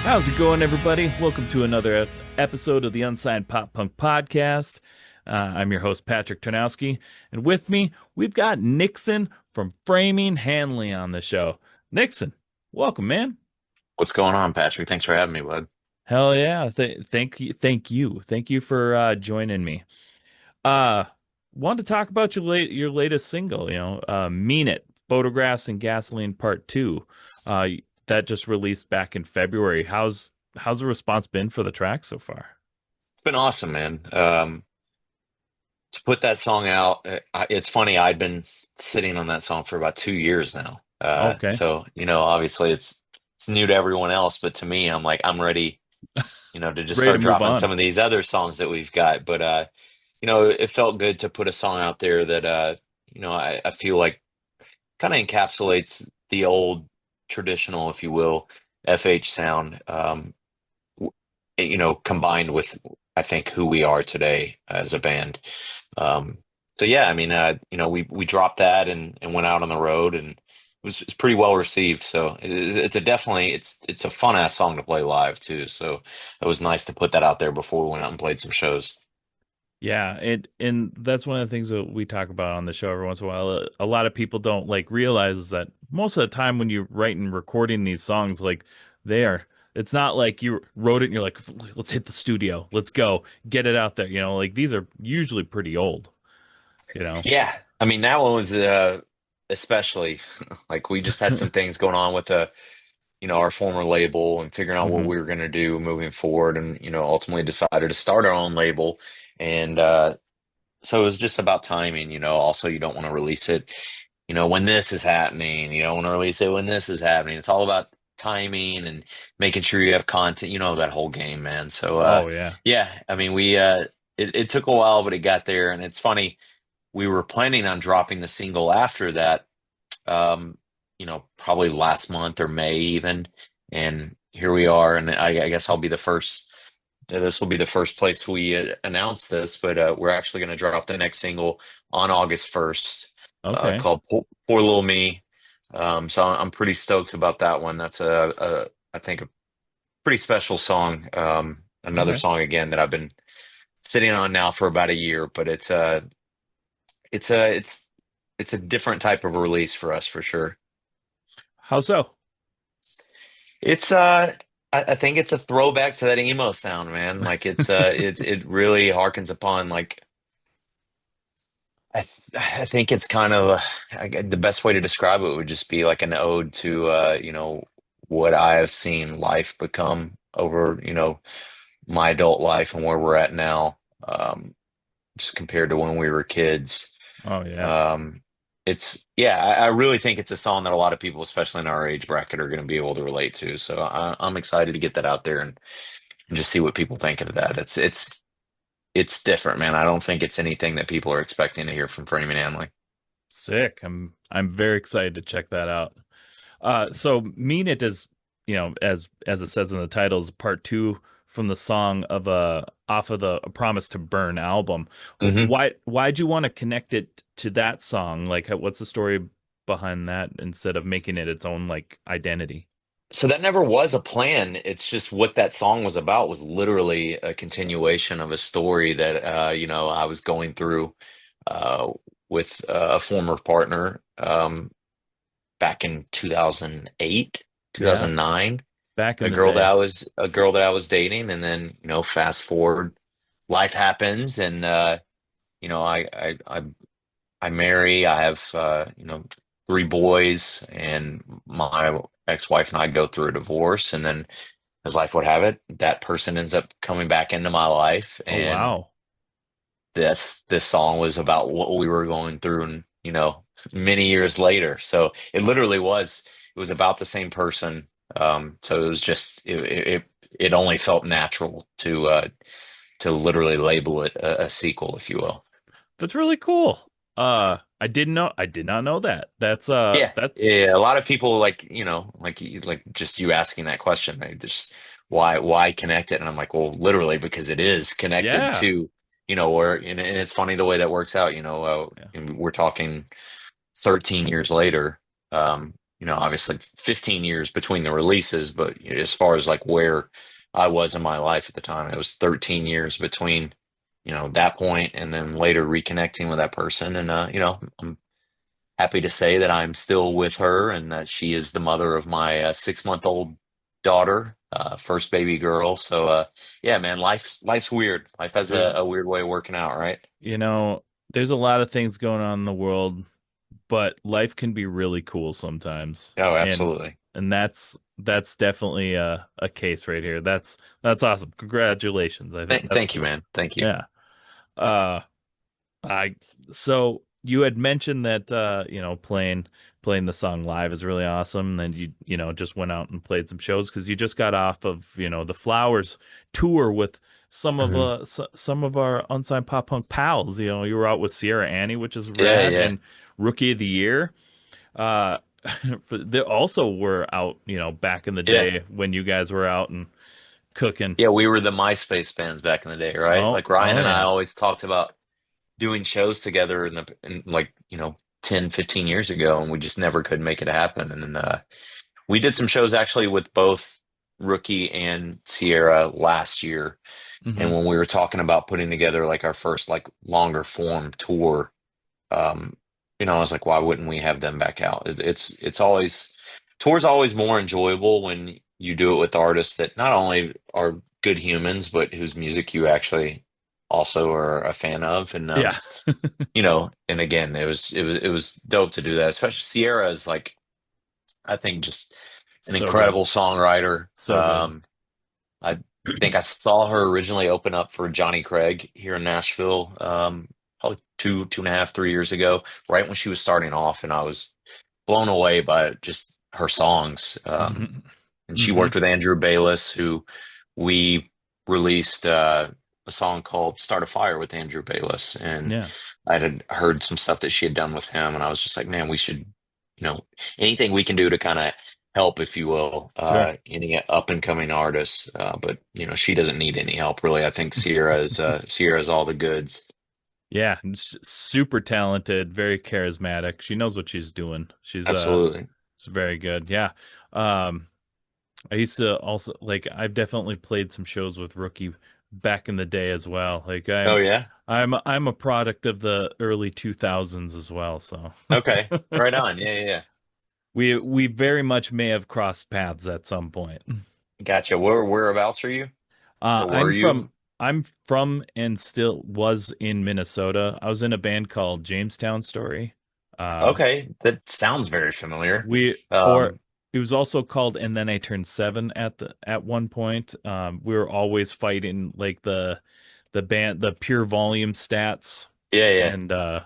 How's it going, everybody? Welcome to another episode of the Unsigned Pop Punk Podcast. I'm your host, Patrick Ternowski, and with me, we've got Nixon from Framing Hanley on the show. Nixon, welcome, man. What's going on, Patrick? Thanks for having me, bud. Hell yeah! Thank you for joining me. Uh, Wanted to talk about your latest single, "Mean It," Photographs and Gasoline Part Two. Uh, that just released back in February. How's the response been for the track so far? It's been awesome, man. To put that song out, it's funny. I'd been sitting on that song for about 2 years now. Okay. So obviously it's new to everyone else, but to me, I'm like I'm ready, to just Ready to start move dropping on. some of these other songs that we've got. But it felt good to put a song out there that I feel like kind of encapsulates the old traditional, if you will, FH sound. Combined with I think who we are today as a band. Um, so yeah, I mean, we dropped that and went out on the road and it's pretty well received. So it's a definitely it's a fun ass song to play live too. So it was nice to put that out there before we went out and played some shows. Yeah, and that's one of the things that we talk about on the show every once in a while. A lot of people don't like realize is that most of the time when you're writing and recording these songs, like they are, it's not like you wrote it and you're like, let's hit the studio, let's go, get it out there. Like these are usually pretty old, you know. Yeah, I mean that one was especially like we just had some things going on with our former label and figuring out what hmm we were going to do moving forward and ultimately decided to start our own label and so it was just about timing. Also you don't want to release it when this is happening. You don't want to release it when this is happening. It's all about timing and making sure you have content, that whole game, man. So Oh yeah. yeah, I mean it took a while but it got there. And it's funny, we were planning on dropping the single after that, probably last month or May even. And here we are. And I guess I'll be the first. This will be the first place we announce this, but we're actually going to drop the next single on August 1st, Okay. called Poor Little Me. So I'm pretty stoked about that one. That's I think, a pretty special song. Another Okay. song again that I've been sitting on now for about a year, but it's a it's it's a different type of release for us for sure. How so? It's I think it's a throwback to that emo sound, man. Like it really harkens upon like I think it's kind of the best way to describe it would just be like an ode to what I have seen life become over my adult life and where we're at now, just compared to when we were kids. Oh yeah. Um, it's yeah, I really think it's a song that a lot of people, especially in our age bracket, are going to be able to relate to. So I'm excited to get that out there and just see what people think of that. It's different, man. I don't think it's anything that people are expecting to hear from Freeman Hanley. Sick. I'm very excited to check that out. So Mean It is, as it says in the title, is part two from the song of off of the A Promise to Burn album. hmm Why'd you want to connect it to that song? Like, what's the story behind that instead of making it its own like identity? So that never was a plan. It's just what that song was about was literally a continuation of a story that I was going through uh, with a former partner, back in 2008, Yeah, 2009. back in A the girl that day. I was dating, and then fast forward, life happens, and I marry. I have three boys, and my ex-wife and I go through a divorce, and then as life would have it, that person ends up coming back into my life, Oh and wow, this song was about what we were going through, and many years later. So it was about the same person. So it was just it only felt natural to literally label it a sequel, if you will. that's really cool. I did not know that. Yeah, That yeah. A lot of people like, like just you asking that question, they just why connect it? And I'm like, well, literally because it is connected yeah. to, where and it's funny the way that works out. Yeah. And we're talking 13 years later. obviously 15 years between the releases, but as far as like where I was in my life at the time, it was 13 years between, that point and then later reconnecting with that person. And, I'm happy to say that I'm still with her and that she is the mother of my 6-month-old daughter, first baby girl. So, yeah, man, life's weird. Life has a, Dude, a weird way of working out, right? you know, there's a lot of things going on in the world, but life can be really cool sometimes. Oh, And absolutely. that's definitely a case right here. That's awesome. Congratulations. I think that's Thank you, cool. man. Thank you. Yeah. Uh I so you had mentioned that playing the song live is really awesome and you just went out and played some shows because you just got off of the Flowers tour with Mhm. some of our unsigned pop punk pals. You were out with Sierra Annie, which is Yeah, rad, yeah, and Rookie of the Year. uh they also were out back in the yeah. day when you guys were out and cooking. Yeah, we were the MySpace bands back in the day, right? Oh, Like Ryan oh and I yeah. always talked about doing shows together in like, 10, 15 years ago, and we just never could make it happen. And then we did some shows actually with both Rookie and Sierra last year. And Hmm. when we were talking about putting together like our first like longer form tour, um, I was like, why wouldn't we have them back out? It's always tours always more enjoyable when you do it with artists that not only are good humans, but whose music you actually also are a fan of. And Yeah. and again, it was dope to do that. Especially Sierra is like, I think, just an So good. incredible songwriter. So good. I think I saw her originally open up for Johnny Craig here in Nashville, probably 2.5, 3 years ago, right when she was starting off, and I was blown away by just her songs. Hmm. And she Hmm. worked with Andrew Bayless, who we released a song called "Start a Fire" with Andrew Bayless, and Yeah, I had heard some stuff that she had done with him, and I was just like, man, we should, you know, anything we can do to kind of help, if you will, sure. any up and coming artists. But she doesn't need any help really. I think Sierra's all the goods. Yeah, super talented, very charismatic. She knows what she's doing. Absolutely. She's very good. Yeah. Um, I used to also I've definitely played some shows with Rookie back in the day as well. Oh yeah. I'm a product of the early 2000s as well, so Okay. Right on. Yeah, yeah, yeah. we very much may have crossed paths at some point. Gotcha. Whereabouts are you, Uh, or were I'm from you? I'm from and still was in Minnesota. I was in a band called Jamestown Story. Uh, Okay, that sounds very familiar. we or Um, it was also called And Then I Turned Seven at one point. We were always fighting the pure volume stats yeah, yeah.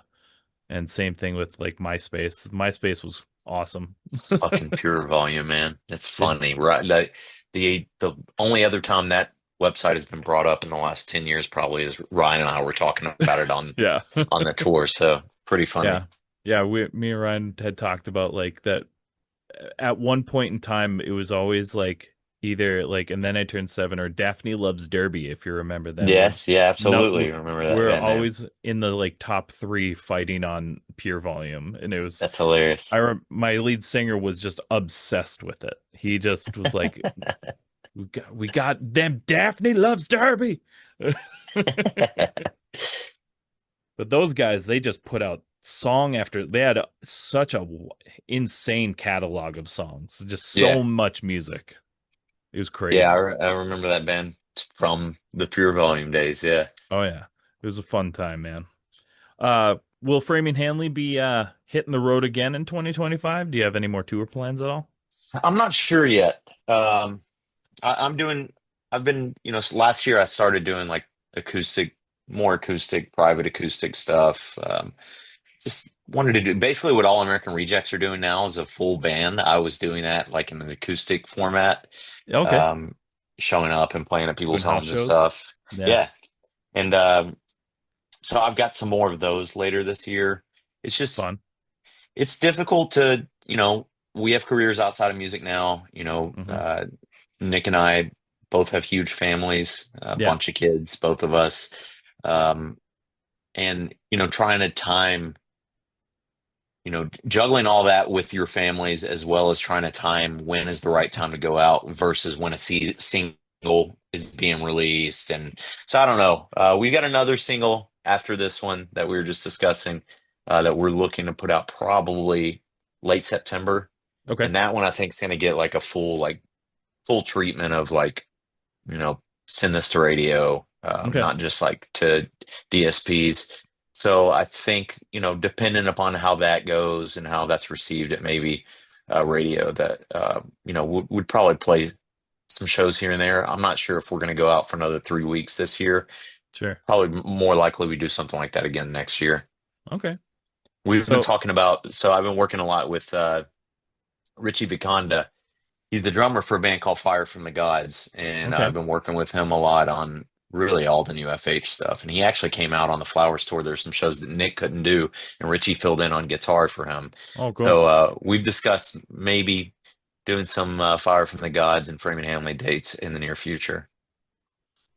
and same thing with like MySpace. MySpace was awesome. Fucking pure volume, man. That's Yeah. funny, right? The only other time that website has been brought up in the last 10 years probably is Ryan and I were talking about it Yeah. on the tour. So pretty funny. Yeah. Yeah, me and Ryan had talked about like that at one point in time it was always like either like And Then I Turned Seven or Daphne Loves Derby, if you remember them. Yes, yeah, absolutely. No, Remember that we're band name. always in the like top three fighting on pure volume, and it was That's hilarious. my lead singer was just obsessed with it. He just was like, we got them Daphne Loves Derby. But those guys, they just put out song after they had such a insane catalog of songs, just so Yeah, much music. It was yeah, crazy. I remember that band from the pure volume days. Yeah. Oh yeah, it was a fun time, man. Will Framing Hanley be hitting the road again in 2025? Do you have any more tour plans at all? I'm not sure yet. I'm doing, I've been, last year I started doing like more acoustic, private acoustic stuff. Just wanted to do basically what All American Rejects are doing now is a full band. I was doing that like in an acoustic format, Okay, um, showing up and playing at people's doing house homes and shows. stuff. Yeah. Yeah. And so I've got some more of those later this year. It's just, Fun. it's difficult to, we have careers outside of music now. Hmm. Nick and I both have huge families, a Yeah. bunch of kids, both of us. Um, and, trying to time juggling all that with your families as well as trying to time when is the right time to go out versus when a single is being released. And so I don't know. We got another single after this one that we were just discussing that we're looking to put out probably late September. Okay. And that one I think is going to get like a full treatment of like, send this to radio, Okay. not just like to DSPs. So I think, depending upon how that goes and how that's received at maybe radio, that would probably play some shows here and there. I'm not sure if we're going to go out for another 3 weeks this year. Sure. Probably more likely we do something like that again next year. Okay. We've been So, talking about, so I've been working a lot with Richie Viconda. He's the drummer for a band called Fire from the Gods, and okay. I've been working with him a lot on really all the new FH stuff. And he actually came out on the Flowers tour. There's some shows that Nick couldn't do, and Richie filled in on guitar for him. Oh, cool. So we've discussed maybe doing some Fire from the Gods and Framing Hanley dates in the near future.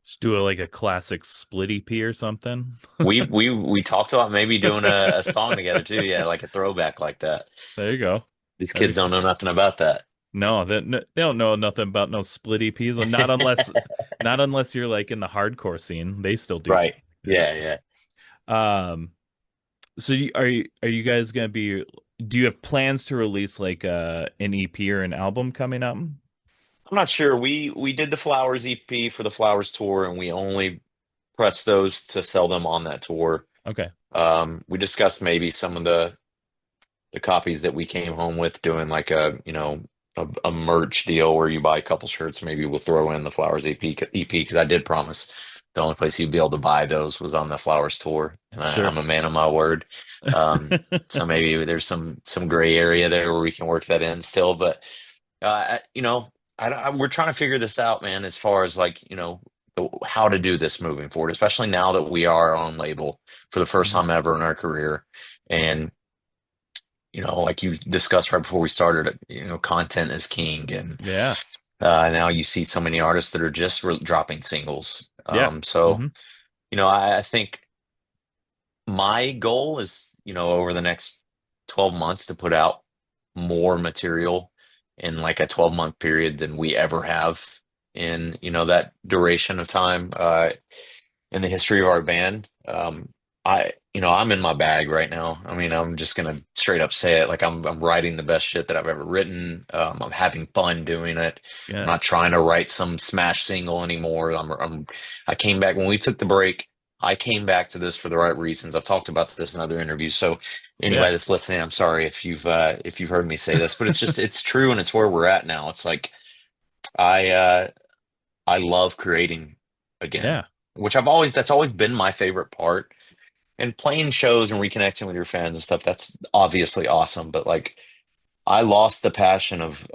Just do like a classic split EP or something. We talked about maybe doing a song together too. Yeah, like a throwback like that. There you go. These That'd kids be don't cool. know nothing about that. No, they don't know nothing about no split EPs, and not unless you're like in the hardcore scene. They still do shit Right. like Yeah, yeah. that. So are you guys gonna be? Do you have plans to release like an EP or an album coming up? I'm not sure. We did the Flowers EP for the Flowers tour, and we only pressed those to sell them on that tour. Okay, We discussed maybe some of the copies that we came home with doing like a merch deal where you buy a couple shirts. Maybe we'll throw in the Flowers EP because I did promise the only place you'd be able to buy those was on the Flowers tour, and sure. I'm a man of my word. So maybe there's some gray area there where we can work that in still, but we're trying to figure this out, man, as far as like, how to do this moving forward, especially now that we are on label for the first Mhm. time ever in our career. And, like you discussed right before we started, content is king. And Yeah, now you see so many artists that are just dropping singles. yeah. So, Hmm. I think my goal is, over the next 12 months to put out more material in like a 12-month period than we ever have in, that duration of time in the history of our band. I'm in my bag right now. I mean, I'm just gonna straight up say it. Like I'm writing the best shit that I've ever written. I'm having fun doing it. I'm Yeah, not trying to write some smash single anymore. I came back when we took the break. I came back to this for the right reasons. I've talked about this in other interviews. So yeah, anybody that's listening, I'm sorry if you've heard me say this, but it's true and it's where we're at now. It's like I uh I love creating again, yeah. which that's always been my favorite part. And playing shows and reconnecting with your fans and stuff, that's obviously awesome. But like I lost the passion of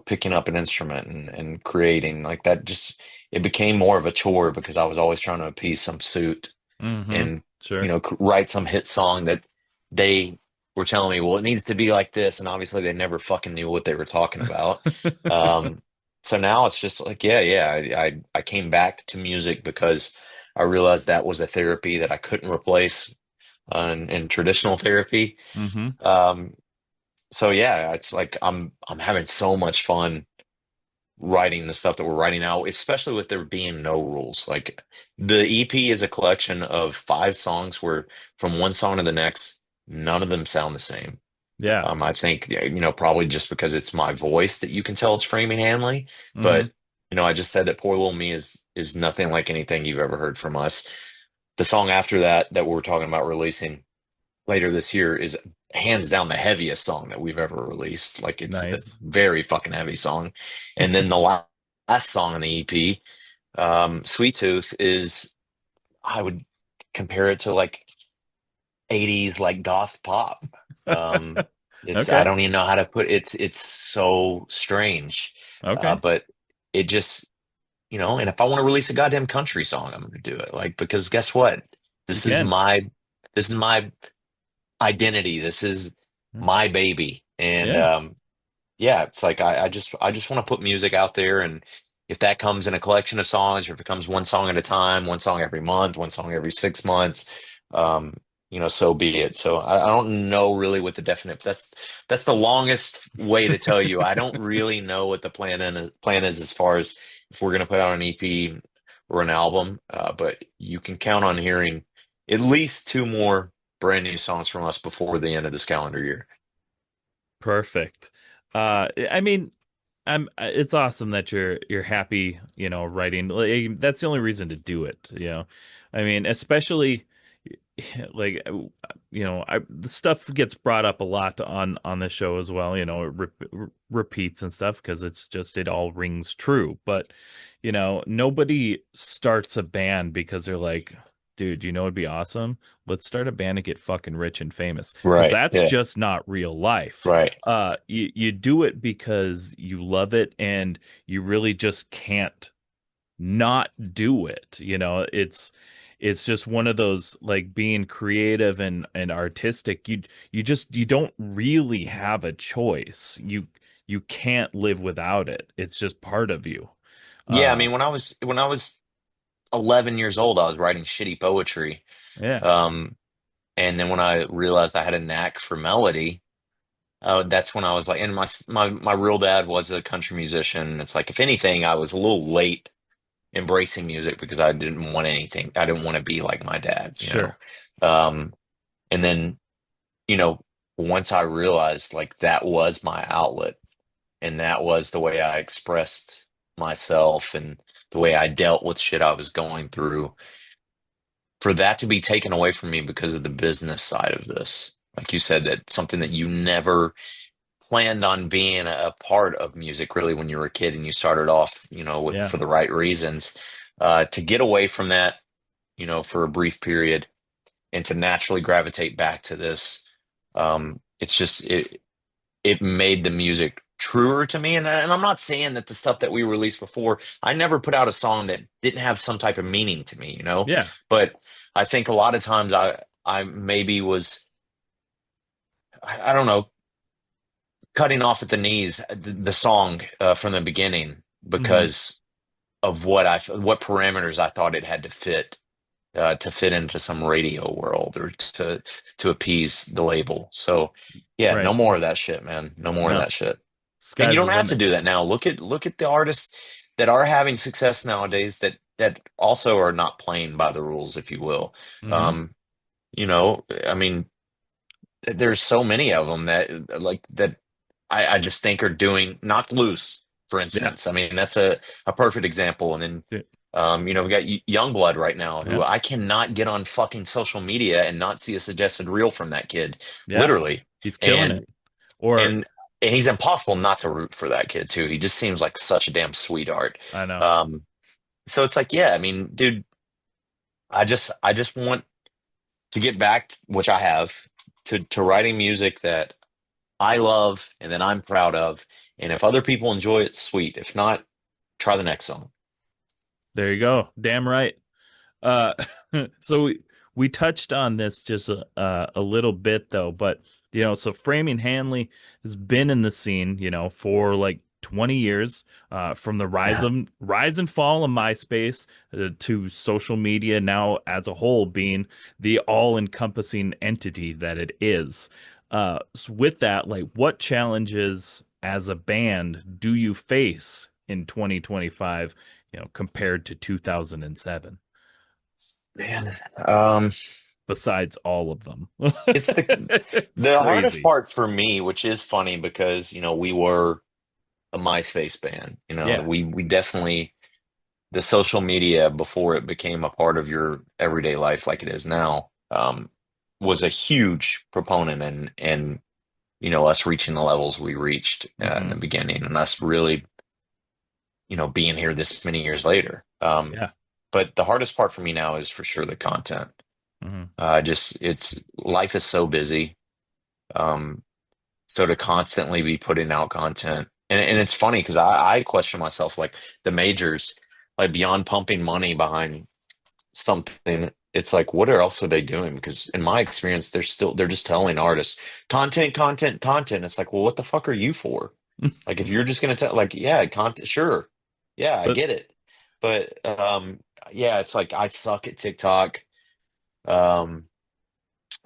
picking up an instrument and creating like that. Just it became more of a chore because I was always trying to appease some suit Hmm. and Sure. write some hit song that they were telling me, well, it needs to be like this, and obviously they never fucking knew what they were talking about. Um, so now it's just like, yeah, yeah, I came back to music because I realized that was a therapy that I couldn't replace in traditional therapy. Hmm. Um, so yeah, it's like I'm having so much fun writing the stuff that we're writing now, especially with there being no rules. Like the EP is a collection of 5 songs where from one song to the next, none of them sound the same. Yeah. I think, yeah, probably just because it's my voice that you can tell it's Framing Hanley. Hmm. But, I just said that Poor Little Me is nothing like anything you've ever heard from us. The song after that we're talking about releasing later this year is hands down the heaviest song that we've ever released. Like it's a Nice. very fucking heavy song. And then the last song on the EP, Sweet Tooth, is I would compare it to like 80s like goth pop. Um, it's I Okay. don't even know how to put it's so strange. Okay. But it just and if I want to release a goddamn country song, I'm gonna do it. Like because guess what? You This is can. my this is my identity. This is my baby. And Yeah. yeah, it's like I just want to put music out there, and if that comes in a collection of songs or if it comes one song at a time, one song every month, one song every 6 months, um so be it. So I don't know really what the definite. That's the longest way to tell you. I don't really know what the plan is as far as if we're gonna put out an EP or an album. But you can count on hearing at least two more brand new songs from us before the end of this calendar year. Perfect. I mean, it's awesome that you're happy, writing. Like, that's the only reason to do it. I mean, especially like the stuff gets brought up a lot on the show as well. It repeats and stuff because it all rings true. But nobody starts a band because they're like, dude, it'd be awesome. Let's start a band and get fucking rich and famous, because Right. that's Yeah. just not real life. Right. You do it because you love it, and you really just can't not do it. It's just one of those, like, being creative and artistic. You don't really have a choice. You can't live without it. It's just part of you. Yeah. I Uh mean, when I was 11 years old, I was writing shitty poetry. yeah, Um, and then when I realized I had a knack for melody. That's when I was like, and my real dad was a country musician. It's like, if anything, I was a little late embracing music because I didn't want anything. I didn't want to be like my dad. sure. Um, and then, you know, once I realized like that was my outlet and that was the way I expressed myself and the way I dealt with shit I was going through, for that to be taken away from me because of the business side of this, like you said, that something that you never planned on being a part of music really when you were a kid and you started off, Yeah. for the right reasons. To get away from that, for a brief period and to naturally gravitate back to this, it made the music truer to me. And I'm not saying that the stuff that we released before, I never put out a song that didn't have some type of meaning to me. Yeah. But I think a lot of times I maybe was, I don't know, cutting off at the knees the song from the beginning Hmm. because of what parameters I thought it had to fit into some radio world or to appease the label. So yeah, no Right. more of that shit, man. No more of No. that shit. And you Sky's the don't have to limit. do that now. Look at the artists that are having success nowadays that also are not playing by the rules, if you will. Hmm. Um, I mean, there's so many of them that I just think are doing Knocked Loose, for Yeah. instance. I mean, that's a perfect example. And then, Yeah. we've got Youngblood right now, who Yeah. I cannot get on fucking social media and not see a suggested reel from that kid, Yeah. literally. He's killing it. And Or and and he's impossible not to root for that kid too. He just seems like such a damn sweetheart. I know. Um, so it's like, yeah, I mean, dude, I just want to get back, which I have, to writing music that I love and that I'm proud of. And if other people enjoy it, sweet. If not, try the next song. There you go. Damn right. Uh, so we touched on this just a little bit though, but so Framing Hanley has been in the scene, for like 20 years, from the Yeah. rise and fall of MySpace, to social media now as a whole being the all-encompassing entity that it is. So with that, like, what challenges as a band do you face in 2025, compared to 2007? Man, um, Besides all of them. it's the It's the hardest crazy. part for me, which is funny because, we were a MySpace band. Yeah. We definitely, the social media before it became a part of your everyday life like it is now, was a huge proponent and us reaching the levels we reached in Hmm. the beginning and us really, being here this many years later. Yeah. But the hardest part for me now is for sure the content. Hmm. Just it's life is so busy. Um, so to constantly be putting out content, and it's funny because I question myself, like the majors, like beyond pumping money behind something, it's like what else are they doing? Because in my experience, they're just telling artists content, content, content. It's like, well, what the fuck are you for? Like if you're just gonna tell, like, yeah, content, sure, yeah, I But get it, but yeah, it's like I suck at TikTok. Um,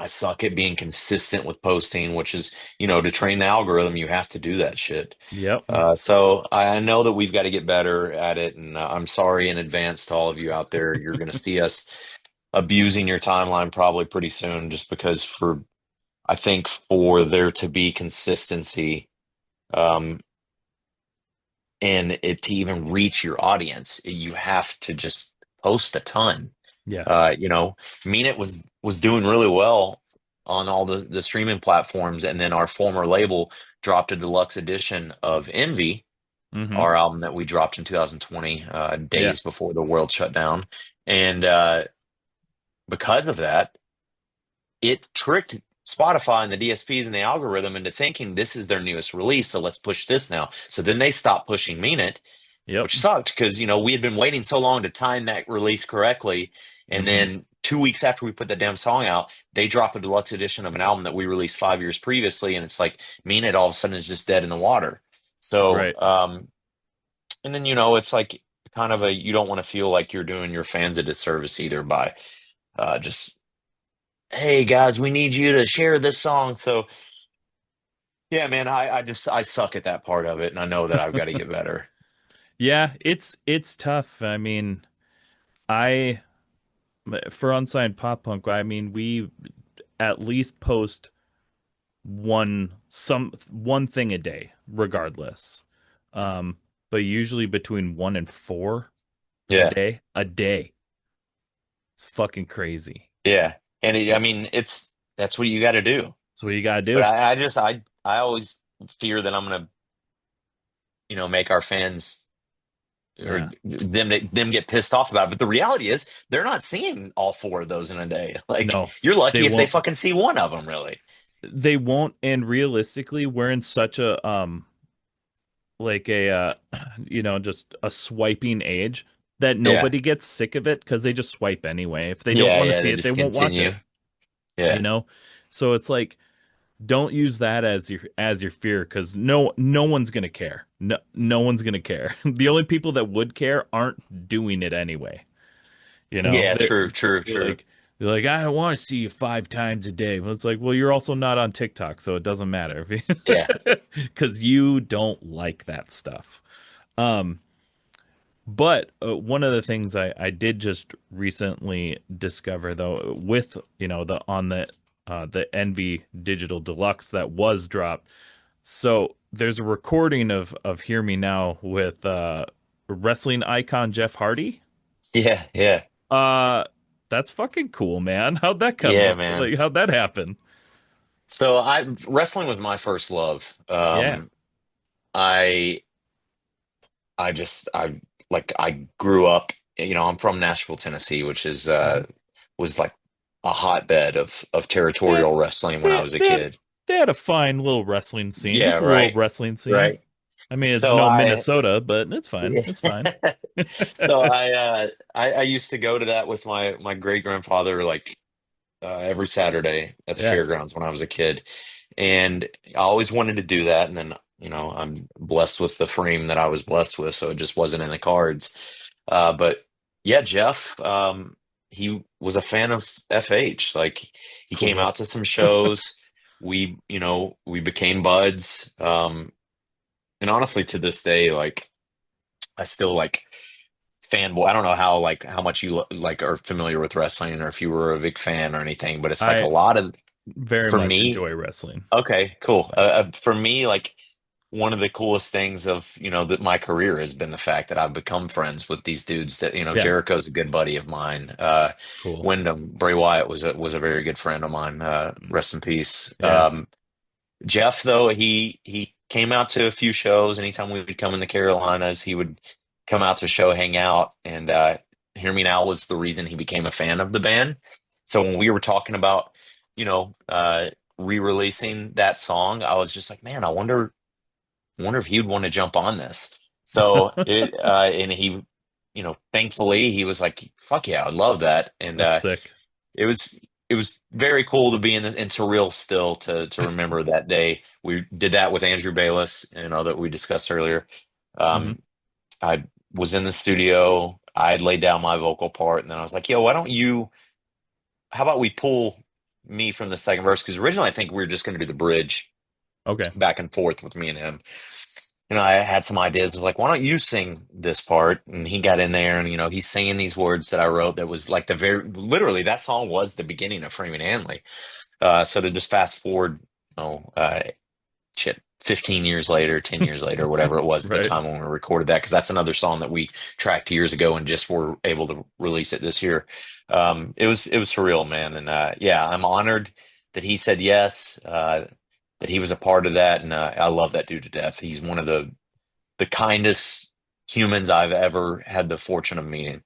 I suck at being consistent with posting, which is, to train the algorithm, you have to do that shit. Yep. So I know that we've got to get better at it, and I'm sorry in advance to all of you out there. You're going to see us abusing your timeline probably pretty soon, just because I think for there to be consistency, um, and it to even reach your audience, you have to just post a ton. Yeah. You know, Mean It was doing really well on all the streaming platforms, and then our former label dropped a deluxe edition of Envy, Mm-hmm. our album that we dropped in 2020, Yeah. days before the world shut down. And because of that, it tricked Spotify and the DSPs and the algorithm into thinking this is their newest release, so let's push this now. So then they stopped pushing Mean It, Yep. which sucked because we had been waiting so long to time that release correctly, and Mm-hmm. then 2 weeks after we put that damn song out, they drop a deluxe edition of an album that we released 5 years previously, and it's like Mean It all of a sudden is just dead in the water. So, Right. and then it's like kind of you don't want to feel like you're doing your fans a disservice either by just, hey guys, we need you to share this song. So yeah, man, I suck at that part of it, and I know that I've got to get better. Yeah, it's tough. I mean, I for Unsigned Pop Punk, I mean, we at least post one thing a day, regardless. Um, but usually between 1 and 4 a Yeah. day. A day. It's fucking crazy. Yeah. And I mean, that's what you got to do. That's what you gotta But do. I always fear that I'm going to, make our fans or Yeah. them get pissed off about it. But the reality is they're not seeing all four of those in a day. Like No, you're they lucky if they won't. fucking see one of them, really. They won't. And realistically, we're in such a like a just a swiping age that Yeah. nobody gets sick of it because they just swipe anyway. If they don't Yeah. want to Yeah. see They it, they just won't watch continue. it, you Yeah. know? So it's like don't use that as your fear because no one's gonna care. No one's gonna care. The only people that would care aren't doing it anyway. You know, Yeah. True. True. they're True. like they're like, I don't want to see you 5 times a day. Well, it's like, well, you're also not on TikTok, so it doesn't matter Yeah. because you don't like that stuff. Um, but one of the things I did just recently discover though, with the Envy Digital Deluxe that was dropped. So there's a recording of Hear Me Now with wrestling icon Jeff Hardy. Yeah. Yeah. Uh, that's fucking cool, man. How'd that come Yeah, up? man. Like, how'd that happen? So wrestling was my first love. Yeah. I I like I grew up, I'm from Nashville, Tennessee, which is Mhm. was like a hotbed of They, territorial wrestling when I they, was a they had, kid. they had a fine little wrestling scene, Yeah, just a little right. wrestling scene. Right. I mean, it's So no I Minnesota, but it's fine. yeah. It's fine. So I used to go to that with my great grandfather like every Saturday at the Yeah, fairgrounds when I was a kid. And I always wanted to do that. And then, I'm blessed with the frame that I was blessed with, so it just wasn't in the cards. But yeah, Jeff, he was a fan of FH. Like he came cool. out to some shows. We became buds. And honestly, to this day, like I still like fanboy. I don't know how much you like are familiar with wrestling or if you were a big fan or anything, but it's like a I lot of very for much me. enjoy wrestling. Okay, cool. But For me, like one of the coolest things of, that my career has been the fact that I've become friends with these dudes that, yeah, Jericho's a good buddy of mine. cool. Wyndham, Bray Wyatt was a very good friend of mine. Rest in peace. Yeah. Jeff, though, he came out to a few shows. Anytime we would come in the Carolinas, he would come out to show, hang out, and Hear Me Now was the reason he became a fan of the band. So when we were talking about, re-releasing that song, I was just like, man, I wonder if he would want to jump on this. So and he, thankfully he was like, fuck yeah, I'd love that. And That's sick. it was it was very cool to be in surreal still to remember that day. We did that with Andrew Bayless, that we discussed earlier. Hmm. Um, I was in the studio. I had laid down my vocal part, and then I was like, "Yo, why don't you? How about we pull me from the second verse because originally I think we were just going to do the bridge Okay. back and forth with me and him. I had some ideas. I was like, why don't you sing this part? And he got in there and, he's singing these words that I wrote that was like literally that song was the beginning of Framing Hanley. So to just fast forward, shit, 15 years later, 10 years later, whatever it was at the Right. time when we recorded that, because that's another song that we tracked years ago and just were able to release it this year. It was surreal, man. And yeah, I'm honored that he said yes, that he was a part of that. And I love that dude to death. He's one of the kindest humans I've ever had the fortune of meeting.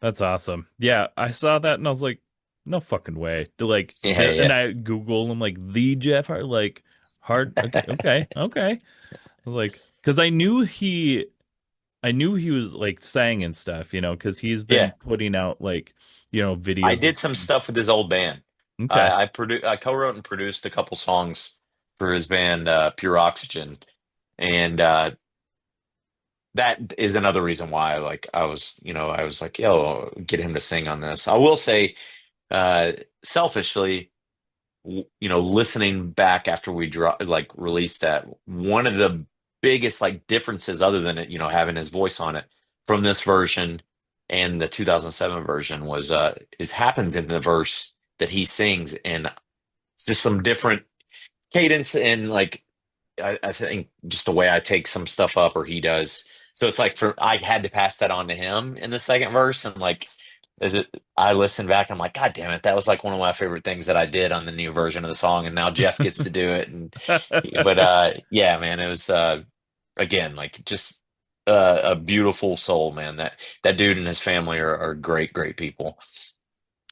That's awesome. Yeah, I saw that and I was like, no fucking way. Yeah, And yeah. I Google him like the Jeff Hart, like hard. Okay, okay, okay. I was like, because I knew he was like sang and stuff, because he's been Yeah. putting out like, I videos of. did some stuff with his old band. Okay. I co-wrote and produced a couple songs for his band, Pure Oxygen, and that is another reason why, I was like, yo, get him to sing on this. I will say, uh, selfishly, listening back after we released that, one of the biggest like differences, other than it, having his voice on it from this version and the 2007 version is happened in the verse that he sings, and it's just some different cadence and like I think just the way I take some stuff up or he does. So it's like I had to pass that on to him in the second verse, and like I listened back, I'm like, God damn it, that was like one of my favorite things that I did on the new version of the song, and now Jeff gets to do it. And but yeah, man, it was again like just a beautiful soul, man. That dude and his family are great, great people.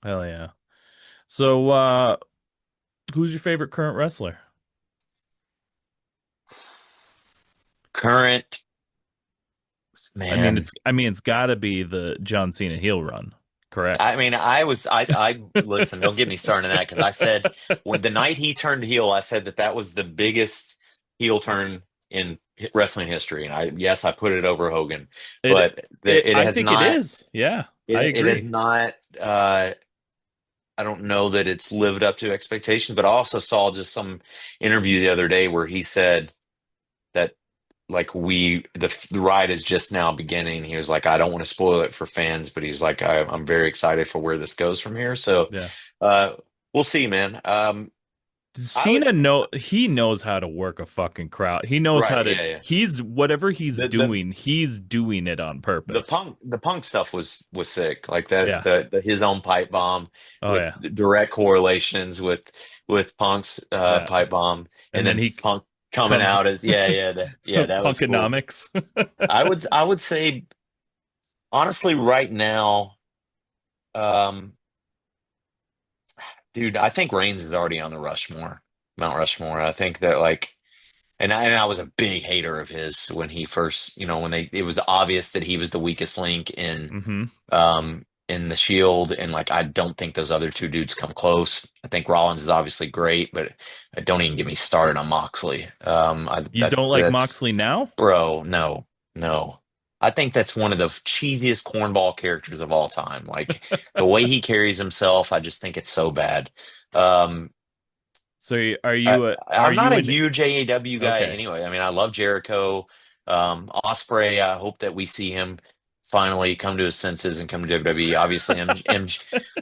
Hell yeah. So, who's your favorite current wrestler? Current man. I mean, it's got to be the John Cena heel run, correct? I mean, I listen, don't get me started on that because I said when the night he turned heel, I said that was the biggest heel turn in wrestling history. And yes, I put it over Hogan, It, but it I has think it not, is. Yeah, I it has agree. not, I don't know that it's lived up to expectations, but I also saw just some interview the other day where he said that like the ride is just now beginning. He was like, I don't want to spoil it for fans, but he's like, I'm very excited for where this goes from here. So Yeah. uh we'll see, man. I would He knows how to work a fucking crowd. He knows right, how to yeah, yeah. he's whatever The he's doing it on the purpose. punk stuff was sick. Like that Yeah. the his own pipe bomb Oh with yeah. direct correlations with Punk's Yeah. pipe bomb, and And then then he Punk coming comes out as yeah, that was cool. Punkonomics. I would say honestly right now, um dude, I think Reigns is already on the Mount Rushmore. I think that like, and I was a big hater of his when he first, when it was obvious that he was the weakest link Hmm. in the Shield, and like I don't think those other two dudes come close. I think Rollins is obviously great, but don't even get me started on Moxley. You don't like That's Moxley now? bro, no, no. I think that's one of the cheesiest cornball characters of all time. Like the way he carries himself, I just think it's so bad. Um, So are I'm not you a an huge AAW guy okay. anyway. I mean, I love Jericho. Osprey, I hope that we see him finally come to his senses and come to WWE.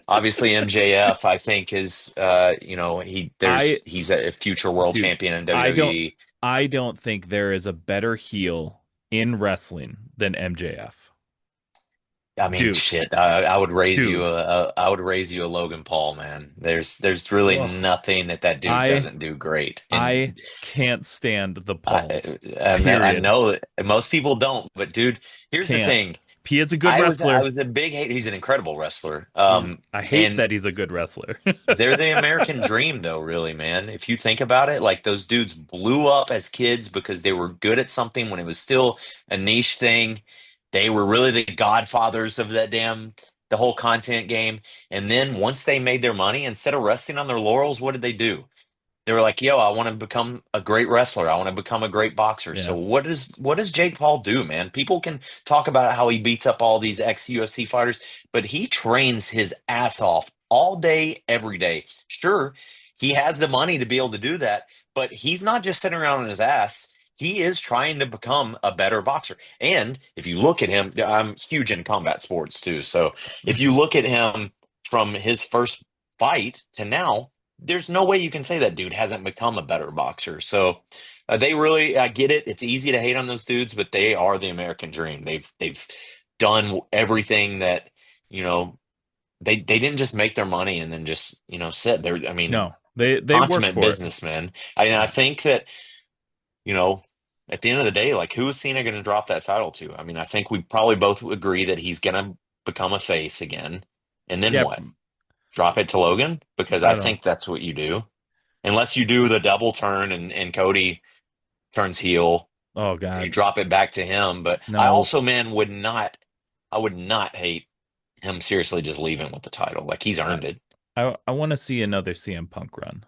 Obviously MJF, I think is I he's a future world dude, champion in I don't WWE. I don't think there is a better heel in wrestling than MJF. I mean, Dude, shit. I would raise you dude. I would raise you a Logan Paul, man. There's really Oh, nothing that dude I doesn't do great. I And can't stand the I Pauls. I Period. know that most people don't, but dude, here's the Can't. thing. He is a good I wrestler. was a big hate. He's an incredible wrestler. I hate And that he's a good wrestler. they're the American dream, though, really, man. If you think about it, like those dudes blew up as kids because they were good at something when it was still a niche thing. They were really the godfathers of the whole content game. And then once they made their money, instead of resting on their laurels, what did they do? They were like, "Yo, I want to become a great wrestler. I want to become a great boxer." So Yeah. what does Jake Paul do, man? People can talk about how he beats up all these ex UFC fighters, but he trains his ass off all day, every day. Sure, he has the money to be able to do that, but he's not just sitting around on his ass. He is trying to become a better boxer. And if you look at him, I'm huge in combat sports too. So if you look at him from his first fight to now, there's no way you can say that dude hasn't become a better boxer. So they really, I get it. It's easy to hate on those dudes, but they are the American dream. They've done everything that, you know, they didn't just make their money and then just, sit there. I mean, No, they work consummate for it. businessmen. I Yeah. think that, you know, at the end of the day, like, who is Cena going to drop that title to? I mean, I think we probably both agree that he's going to become a face again. And then Yeah, what? Drop it to Logan? Because I I don't. think that's what you do. Unless you do the double turn and Cody turns heel, Oh you God, drop it back to him. But I no. also, man, I would not hate him seriously just leaving with the title. Like, he's I earned it. I want to see another CM Punk run.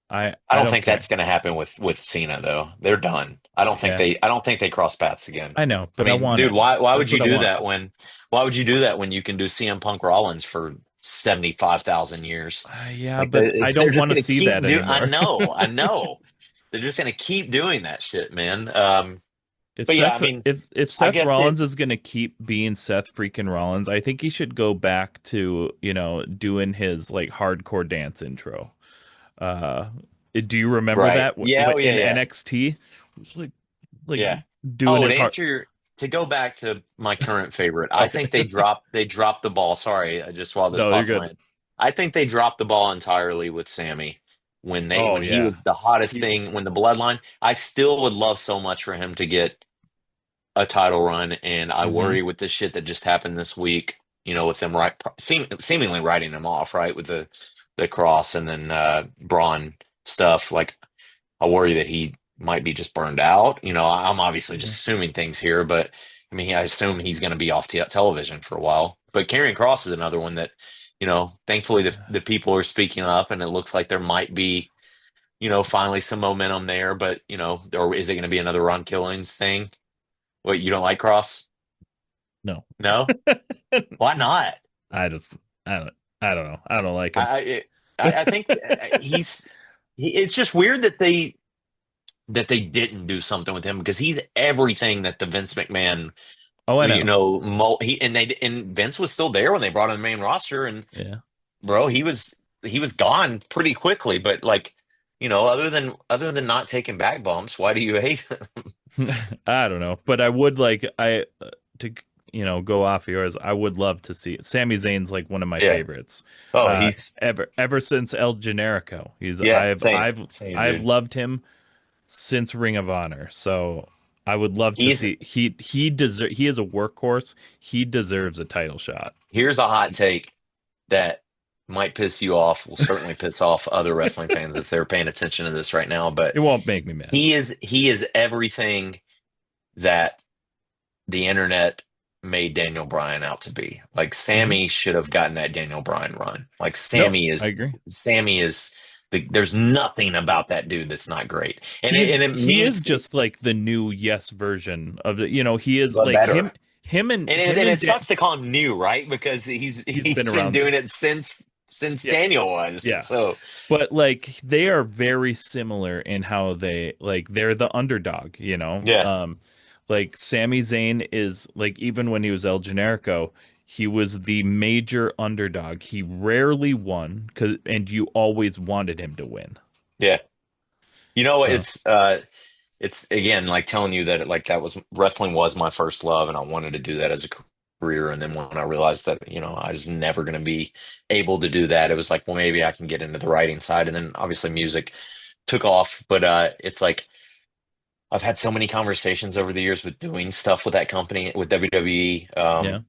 I I don't don't think that's care. going to happen with Cena though. They're done. Yeah, I don't think they cross paths again. I know, I but I mean, want dude, it. why That's would you what I do want. that when you can do CM Punk Rollins for 75,000 years? Yeah, Like, but I they're don't just want to going to see keep that do. anymore. I know. They're just going to keep doing that shit, man. If But yeah, I Seth mean, if I Seth guess it. Rollins is gonna keep being Seth freaking Rollins, I think he should go back to, doing his like hardcore dance intro. Uh, do you remember Right. that Yeah. Oh, yeah. in Yeah. NXT? It was like Yeah. doing Oh, to his heart. answer to go back to my current favorite, I Okay. think they dropped the ball. Sorry, just while this No, you're popped in my good. head, I think they dropped the ball entirely with Sammy Oh when he yeah. was the hottest He thing when the bloodline. I still would love so much for him to get a title run, and I hmm worry with this shit that just happened this week. With them seemingly writing him off, right, with the cross and then Braun stuff. Like, I worry that he might be just burned out. I'm obviously just hmm assuming things here, but I mean, I assume he's going to be off television for a while. But Karrion Cross is another one that, thankfully the people are speaking up, and it looks like there might be, finally some momentum there. But or is it going to be another Ron Killings thing? What, you don't like Cross? No. No, why not? I just I don't know. I don't like him. I I think it's just weird that they didn't do something with him because he's everything that the Vince McMahon, Oh, I know. and Vince was still there when they brought in the main roster, and Yeah. bro, he was gone pretty quickly. But like, other than not taking back bumps, why do you hate him? I don't know, but I would like I to go off yours. I would love to see Sami Zayn's like one of my Yeah. favorites. Oh, Uh, he's ever since El Generico, he's yeah, same, I've dude. loved him since Ring of Honor. So I would love to He's see he is a workhorse. He deserves a title shot. Here's a hot take that might piss you off. Will certainly piss off other wrestling fans if they're paying attention to this right now. But It won't make me mad. he is everything that the internet made Daniel Bryan out to be. Like, hmm Sammy should have gotten that Daniel Bryan run. Like, No, I agree. Sammy is there's nothing about that dude that's not great. And it He is means just like the new Yes version of the. He is but like better. And him and it sucks to call him new, right? Because he's been he's been around. doing it since Yeah, Daniel was. yeah. So But like they are very similar in how they're the underdog, yeah, like Sami Zayn is like even when he was El Generico, he was the major underdog. He rarely won and you always wanted him to win. yeah. So, It's again like telling you that like that was wrestling was my first love, and I wanted to do that as a career. And then when I realized that I was never going to be able to do that, it was like, well, maybe I can get into the writing side. And then obviously music took off, but it's like I've had so many conversations over the years with doing stuff with that company with WWE. yeah.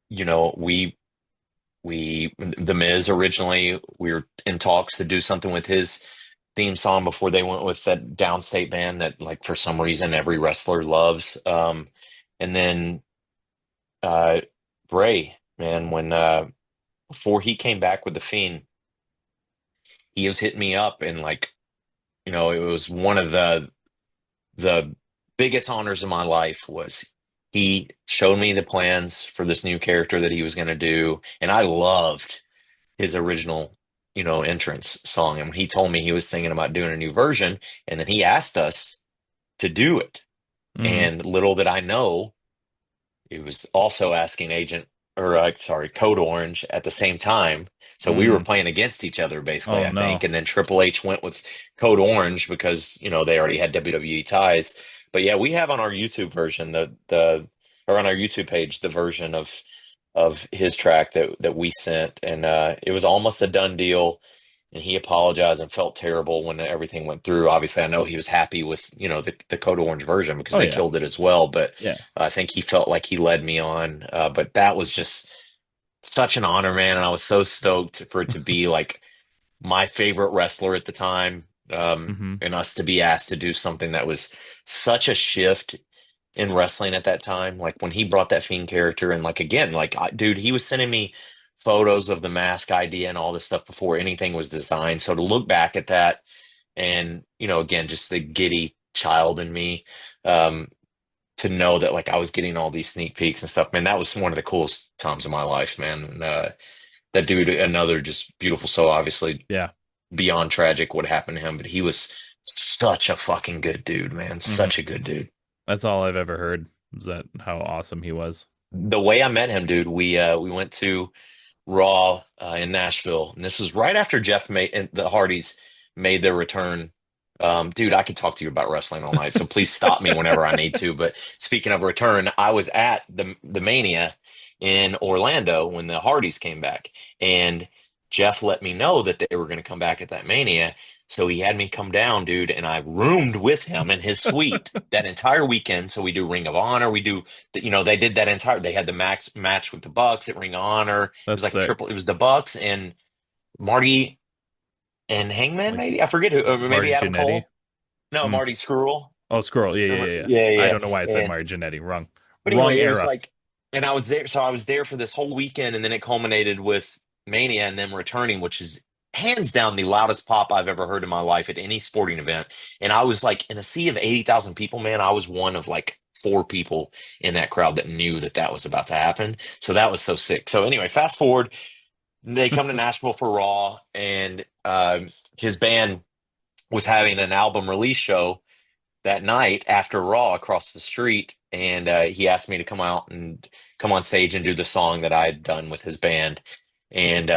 You know, the Miz originally we were in talks to do something with his theme song before they went with that downstate band that like for some reason every wrestler loves. And then uh Bray, man, when before he came back with the Fiend, he was hitting me up and like, it was one of the biggest honors of my life was he showed me the plans for this new character that he was going to do, and I loved his original, entrance song. And he told me he was thinking about doing a new version, and then he asked us to do it. Hmm. And little did I know, he was also asking Agent, or sorry, Code Orange at the same time. So we were Mm. playing against each other basically, Oh I think. no. And then Triple H went with Code Orange because, they already had WWE ties. But yeah, we have on our YouTube version or on our YouTube page the version of his track that we sent, and it was almost a done deal. And he apologized and felt terrible when everything went through. Obviously, I know he was happy with the Code Orange version because Oh they yeah. killed it as well. But Yeah. I think he felt like he led me on. But that was just such an honor, man, and I was so stoked for it to be like my favorite wrestler at the time, Hmm. and us to be asked to do something that was such a shift in wrestling at that time. Like when he brought that Fiend character, and like again, like dude, he was sending me photos of the mask idea and all this stuff before anything was designed. So to look back at that, and again, just the giddy child in me, um, to know that like I was getting all these sneak peeks and stuff, man, that was one of the coolest times of my life, man. And that dude, another just beautiful soul, obviously Yeah. beyond tragic what happened to him, but he was such a fucking good dude, man. Hmm. Such a good dude. That's all I've ever heard. Is that how awesome he was? The way I met him, dude, we went to Raw in Nashville, and this was right after Jeff made and the Hardys made their return. Dude, I could talk to you about wrestling all night, so please stop me whenever I need to. But speaking of return, I was at the Mania in Orlando when the Hardys came back, and Jeff let me know that they were going to come back at that Mania. So he had me come down, dude, and I roomed with him in his suite that entire weekend. So we do Ring of Honor, we do, they did that entire. They had the max match with the Bucks at Ring of Honor. It was That's like a sick. triple. It was the Bucks and Marty and Hangman, Like maybe I forget who, or maybe Marty Adam Jannetty. Cole. No, Mm. Marty Scurll. Oh, Squirrel. Yeah, yeah, yeah, yeah. Yeah, I yeah. don't know why I said And Marty Jannetty. Wrong. but Wrong anyway, it was era. like, and I was there. So I was there for this whole weekend, and then it culminated with Mania and them returning, which is hands down the loudest pop I've ever heard in my life at any sporting event. And I was like, in a sea of 80,000 people, man, I was one of like four people in that crowd that knew that that was about to happen. So that was so sick. So anyway, fast forward, they come to Nashville for Raw, and his band was having an album release show that night after Raw across the street, and he asked me to come out and come on stage and do the song that I had done with his band. And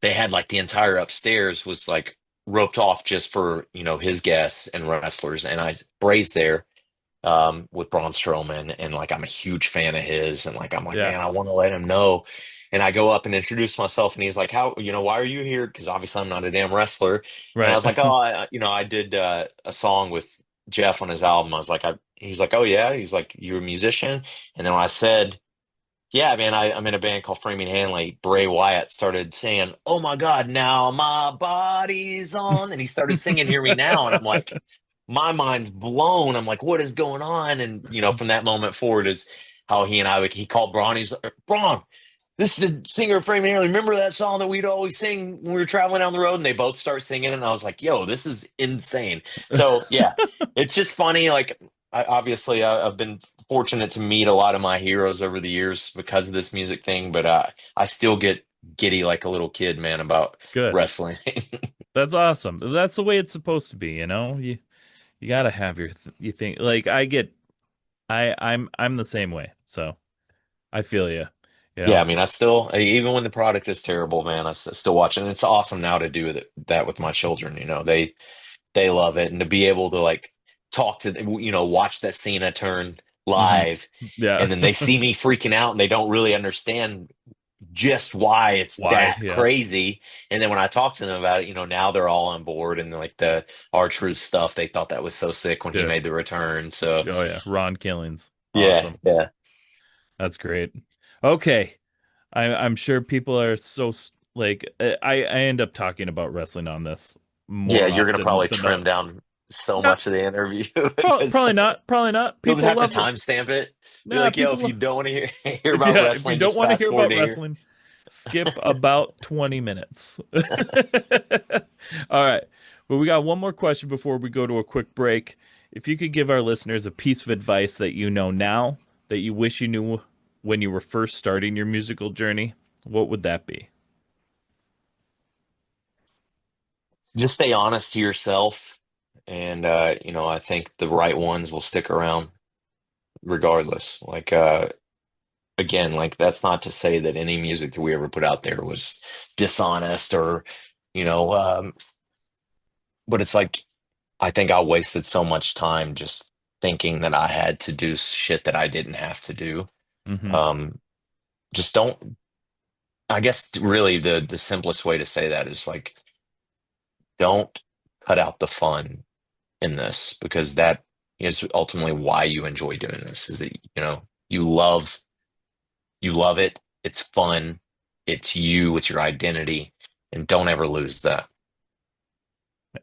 they had like the entire upstairs was like roped off just for his guests and wrestlers, and I brazed there with Braun Strowman, and like I'm a huge fan of his, and like I'm like, Yeah. man, I want to let him know. And I go up and introduce myself, and he's like, "How, why are you here?" Because obviously I'm not a damn wrestler. And I Right. was like, "Oh, I did a song with Jeff on his album." I was like, He's like, "Oh yeah," he's like, "You're a musician?" And then when I said, "Yeah, man, I'm in a band called Framing Hanley," Bray Wyatt started saying, "Oh my God, now my body's on," and he started singing "Hear Me Now," and I'm like, my mind's blown. I'm like, what is going on? And from that moment forward is how he called Braun. He's like, Braun, this is the singer of Framing Hanley. Remember that song that we'd always sing when we were traveling down the road? And they both start singing, and I was like, yo, this is insane. So yeah, it's just funny. Like, I've been fortunate to meet a lot of my heroes over the years because of this music thing, but I still get giddy like a little kid, man, about Good. wrestling. That's awesome. That's the way it's supposed to be, you know? You gotta have your you think like I'm the same way. So I feel you, you Yeah, know? I mean, even when the product is terrible, man, still watch it. And it's awesome now to do that with my children. They love it, and to be able to like talk to them, watch that Cena turn Hmm. live, Yeah. and then they see me freaking out, and they don't really understand just why it's Why? that Yeah. crazy. And then when I talk to them about it, now they're all on board, and like the R-Truth stuff, they thought that was so sick when he Good. made the return. So Oh yeah. Ron Killings. yeah, Awesome. yeah, That's great. Okay. I'm sure people are so like I end up talking about wrestling on this yeah. more You're gonna often probably than trim not. down so No, much of the interview because probably not. Probably not. you'll just People have to love the timestamp it. Be nah. like, yo, if you People don't want to hear if about if you wrestling, don't just want to fast hear forward about to here. wrestling, skip about 20 minutes. All right. Well, we got one more question before we go to a quick break. If you could give our listeners a piece of advice that you know now that you wish you knew when you were first starting your musical journey, what would that be? just stay honest to yourself, and I think the right ones will stick around regardless. Like again, like that's not to say that any music that we ever put out there was dishonest or you know, but it's like I think I wasted so much time just thinking that I had to do shit that I didn't have to do. Hmm. Um, just don't. I guess really the simplest way to say that is like don't cut out the fun in this because that is ultimately why you enjoy doing this. Is that you love it. It's fun. It's you. It's your identity, and don't ever lose that.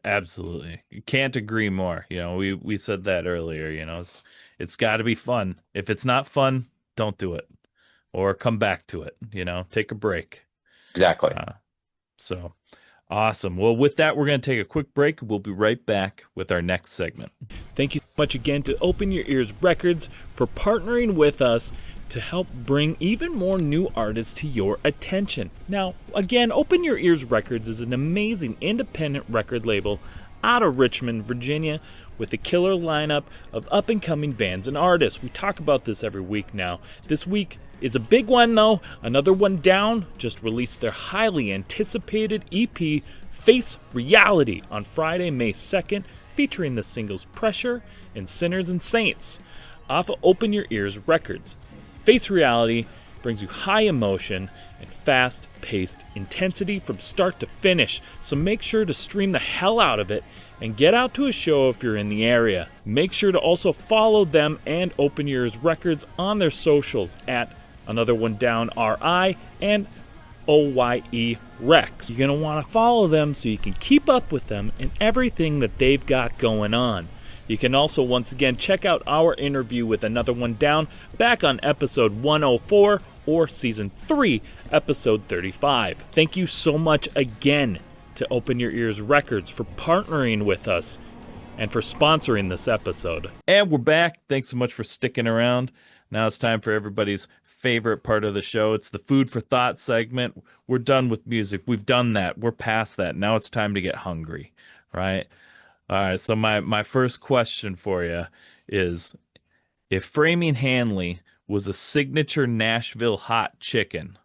Absolutely. You can't agree more. We said that earlier, it's got to be fun. If it's not fun, don't do it or come back to it, take a break. Exactly. Uh, so awesome. Well, with that, we're going to take a quick break. We'll be right back with our next segment. Thank you so much again to Open Your Ears Records for partnering with us to help bring even more new artists to your attention. Now, again, Open Your Ears Records is an amazing independent record label out of Richmond, Virginia, with a killer lineup of up and coming bands and artists. We talk about this every week now. This week is a big one, though. Another One Down just released their highly anticipated EP, Face Reality, on Friday, May 2nd, featuring the singles Pressure and Sinners and Saints. Off of Open Your Ears Records, Face Reality brings you high emotion and fast-paced intensity from start to finish, so make sure to stream the hell out of it and get out to a show if you're in the area. Make sure to also follow them and Open Your Ears Records on their socials at Another One Down RI and OYE Rex. You're going to want to follow them so you can keep up with them and everything that they've got going on. You can also once again check out our interview with Another One Down back on episode 104 or season 3, episode 35. Thank you so much again to Open Your Ears Records for partnering with us and for sponsoring this episode. And we're back. Thanks so much for sticking around. Now it's time for everybody's favorite part of the show. It's the food for thought segment. We're done with music. We've done that. We're past that. Now it's time to get hungry, right? All right. So my first question for you is, if Framing Hanley was a signature Nashville hot chicken,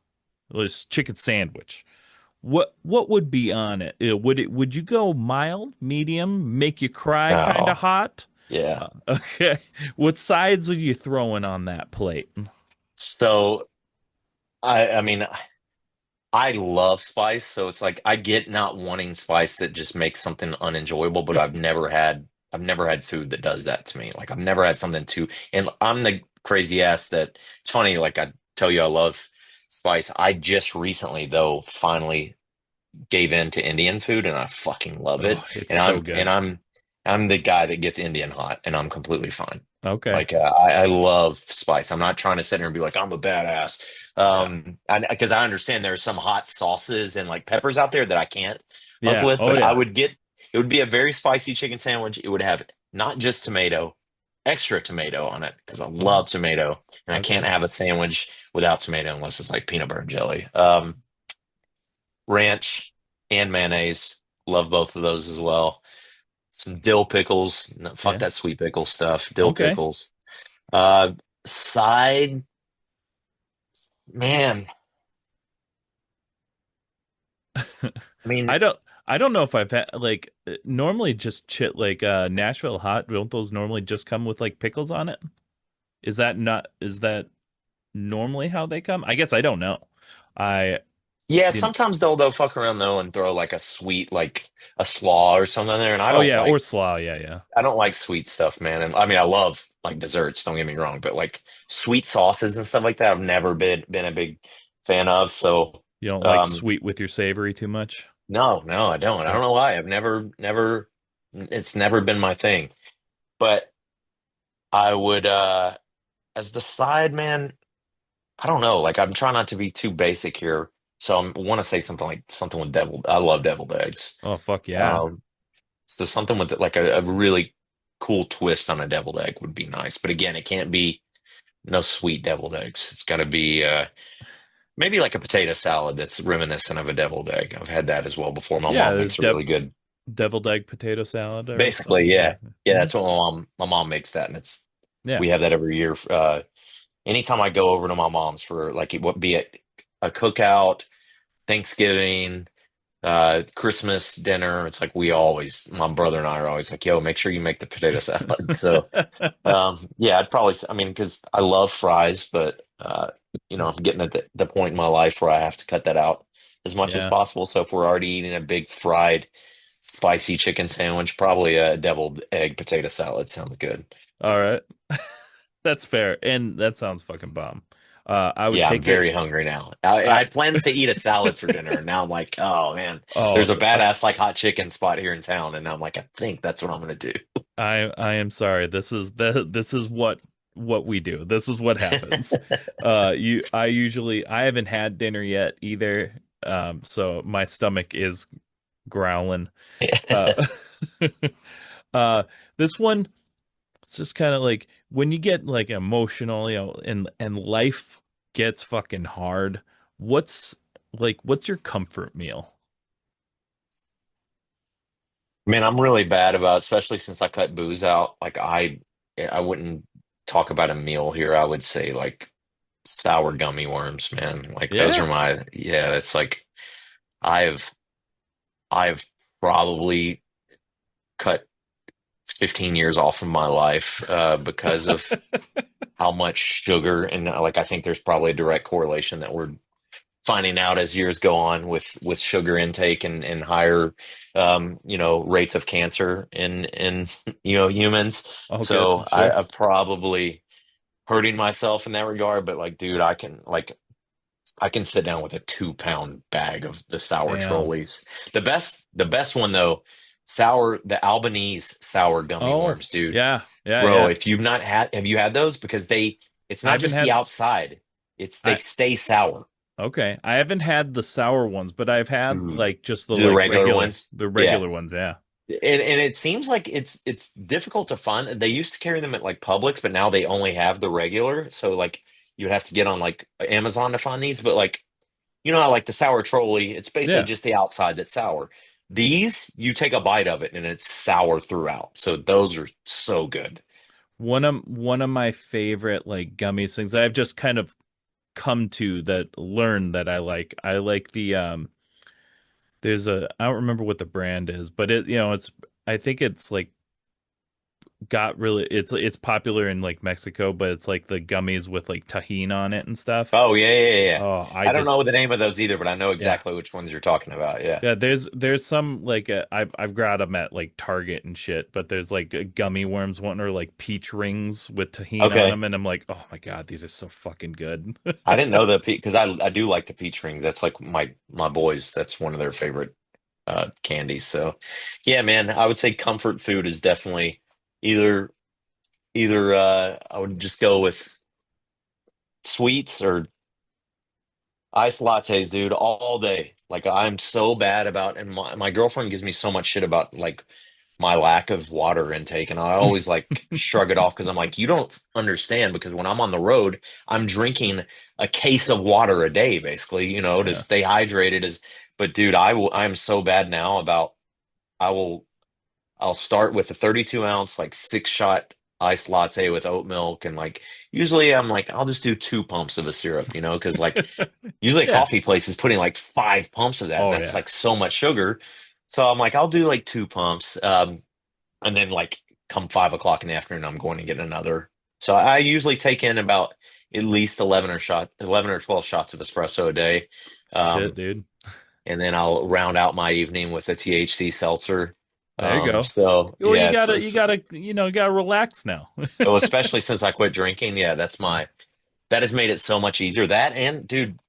it was chicken sandwich, what would be on it? Would you go mild, medium, make you cry, kind of Oh, hot? yeah. Okay. What sides are you throwing on that plate? So I mean I love spice, so it's like I get not wanting spice that just makes something unenjoyable, but I've never had food that does that to me. Like I've never had something too, and I'm the crazy ass that it's funny, like I tell you I love spice. I just recently though finally gave in to Indian food and I fucking love Oh, it. it's And so I'm and good. I'm the guy that gets Indian hot and I'm completely fine. Okay. Like I love spice. I'm not trying to sit here and be like I'm a badass. Yeah. Because I understand there's some hot sauces and like peppers out there that I can't fuck Yeah. with, Oh but I yeah. would get it would be a very spicy chicken sandwich. It would have not just tomato, extra tomato on it because I Oh, love tomato and I can't okay. have a sandwich without tomato unless it's like peanut butter and jelly. Ranch and mayonnaise. Love both of those as well. Some dill pickles. No, fuck Yeah. that sweet pickle stuff. Dill Okay. pickles. Uh, side, man. I mean, I don't know if I've had like normally just chit like Nashville hot, don't those normally just come with like pickles on it? Is that normally how they come? I guess I don't know. I yeah. you Sometimes they'll fuck around though and throw like a sweet, like a slaw or something in there, and I Oh don't yeah, or like. slaw, yeah, yeah. I don't like sweet stuff, man. And I mean, I love like desserts. Don't get me wrong, but like sweet sauces and stuff like that, I've never been a big fan of. So, You don't like um, sweet with your savory too much? no, no, I don't. I Okay. don't know why. I've never. It's never been my thing. But I would, as the side man, I don't know. Like I'm trying not to be too basic here, so I want to say something like something with devil. I love deviled eggs. Oh fuck yeah. Um, so something with like a really cool twist on a deviled egg would be nice. But again, it can't be no sweet deviled eggs. It's got to be maybe like a potato salad that's reminiscent of a deviled egg. I've had that as well before. My Yeah, mom makes a really good. deviled egg potato salad or Basically, something. Yeah. yeah. Yeah, Hmm. that's what my mom makes that, and it's Yeah. we have that every year. Anytime I go over to my mom's for like what be it a cookout, Thanksgiving, Christmas dinner, it's like my brother and I are always like, yo, make sure you make the potato salad. So yeah, I mean, because I love fries, but I'm getting at the point in my life where I have to cut that out as much as Yeah. possible. So if we're already eating a big fried, spicy chicken sandwich, probably a deviled egg potato salad sounds good. All right. That's fair. And that sounds fucking bomb. I would Yeah, I'm take it. very hungry now. I I had plans to eat a salad for dinner, and now I'm like, oh man, oh, there's a badass like hot chicken spot here in town, and I'm like, I think that's what I'm gonna do. I am sorry. This is what we do. This is what happens. I haven't had dinner yet either. So my stomach is growling. Uh uh this one, it's just kind of like when you get like emotional, and life gets fucking hard. What's what's your comfort meal? Man, I'm really bad about, especially since I cut booze out. Like I wouldn't talk about a meal here. I would say like sour gummy worms, man. Like those are Yeah. yeah. It's like I've I've probably cut 15 years off of my life because of how much sugar and like I think there's probably a direct correlation that we're finding out as years go on with sugar intake and higher rates of cancer in humans. Oh, good. So Sure. I'm probably hurting myself in that regard, but like dude, I can sit down with a 2 pound bag of the sour Damn. trolleys. The best one though, the Albanese sour gummy Oh, worms, dude. yeah. Yeah, Bro, yeah. if you've not had, have you had those? Because it's I not haven't just the had outside, they I stay sour. okay. I haven't had the sour ones, but I've had Dude, like just the regular ones. the Yeah. regular ones, yeah. And it seems like it's difficult to find. They used to carry them at like Publix, but now they only have the regular. So like you'd have to get on like Amazon to find these. But like how like the sour trolley, it's basically Yeah. just the outside that's sour. These, you take a bite of it and it's sour throughout. So those are so good. One of my favorite like gummies things I've just kind of come to that learn that I like. I like the there's a I don't remember what the brand is, but it's I think it's like got really it's popular in like Mexico, but it's like the gummies with like tahine on it and stuff. Oh yeah, yeah, yeah, yeah. Oh, I I don't just know the name of those either, but I know yeah. exactly which ones you're talking about. Yeah. Yeah, there's some like I've got them at like Target and shit, but there's like a gummy worms one or like peach rings with tahine on Okay. them, and I'm like, oh my God, these are so fucking good. I didn't know the peach because I do like the peach ring. That's like my boys. That's one of their favorite candies. So yeah, man, I would say comfort food is definitely either I would just go with sweets or iced lattes, dude, all day. Like I'm so bad about, and my girlfriend gives me so much shit about like my lack of water intake, and I always like shrug it off because I'm like, you don't understand because when I'm on the road, I'm drinking a case of water a day, basically, to Yeah. stay hydrated. But dude, I'm so bad now about I will I'll start with a 32 ounce, like 6 shot iced latte with oat milk. And like, usually I'm like, I'll just do 2 pumps of a syrup, because like, usually a Yeah. coffee place is putting like 5 pumps of that. And Oh that's yeah. like so much sugar. So I'm like, I'll do like 2 pumps. And then like come 5 o'clock in the afternoon, I'm going to get another. So I usually take in about at least 11 or 12 shots of espresso a day. Shit, Um, dude. and then I'll round out my evening with a THC seltzer. There you go. So Well, yeah, you gotta relax now. especially since I quit drinking. Yeah, Yeah. that has made it so much easier. That and dude,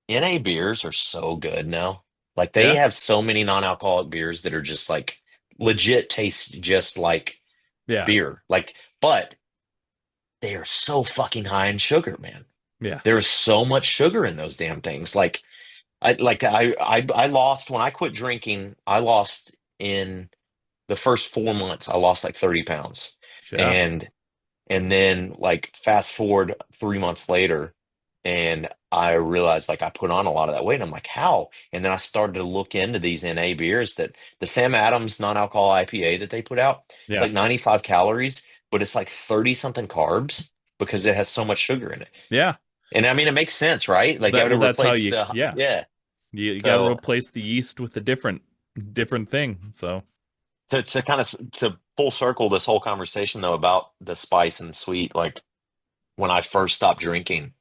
NA beers are so good now. Like they Yeah. have so many non-alcoholic beers that are just like legit taste just like Yeah. beer. Like, but they are so fucking high in sugar, man. Yeah. There's so much sugar in those damn things. I lost when I quit drinking, I lost in the first 4 months, I lost like 30 pounds. Yeah. And then like fast forward 3 months later, And I realized like I put on a lot of that weight. And I'm like, how? And then I started to look into these NA beers that the Sam Adams non-alcohol IPA that they put out. It's Yeah. like 95 calories, but it's like 30 something carbs because it has so much sugar in it. Yeah. And I mean, it makes sense, right? Like you got Well, to that's how replace you, the, yeah. yeah. You got to So replace the yeast with a different thing. So, to kind of to full circle this whole conversation though about the spice and sweet, like when I first stopped drinking,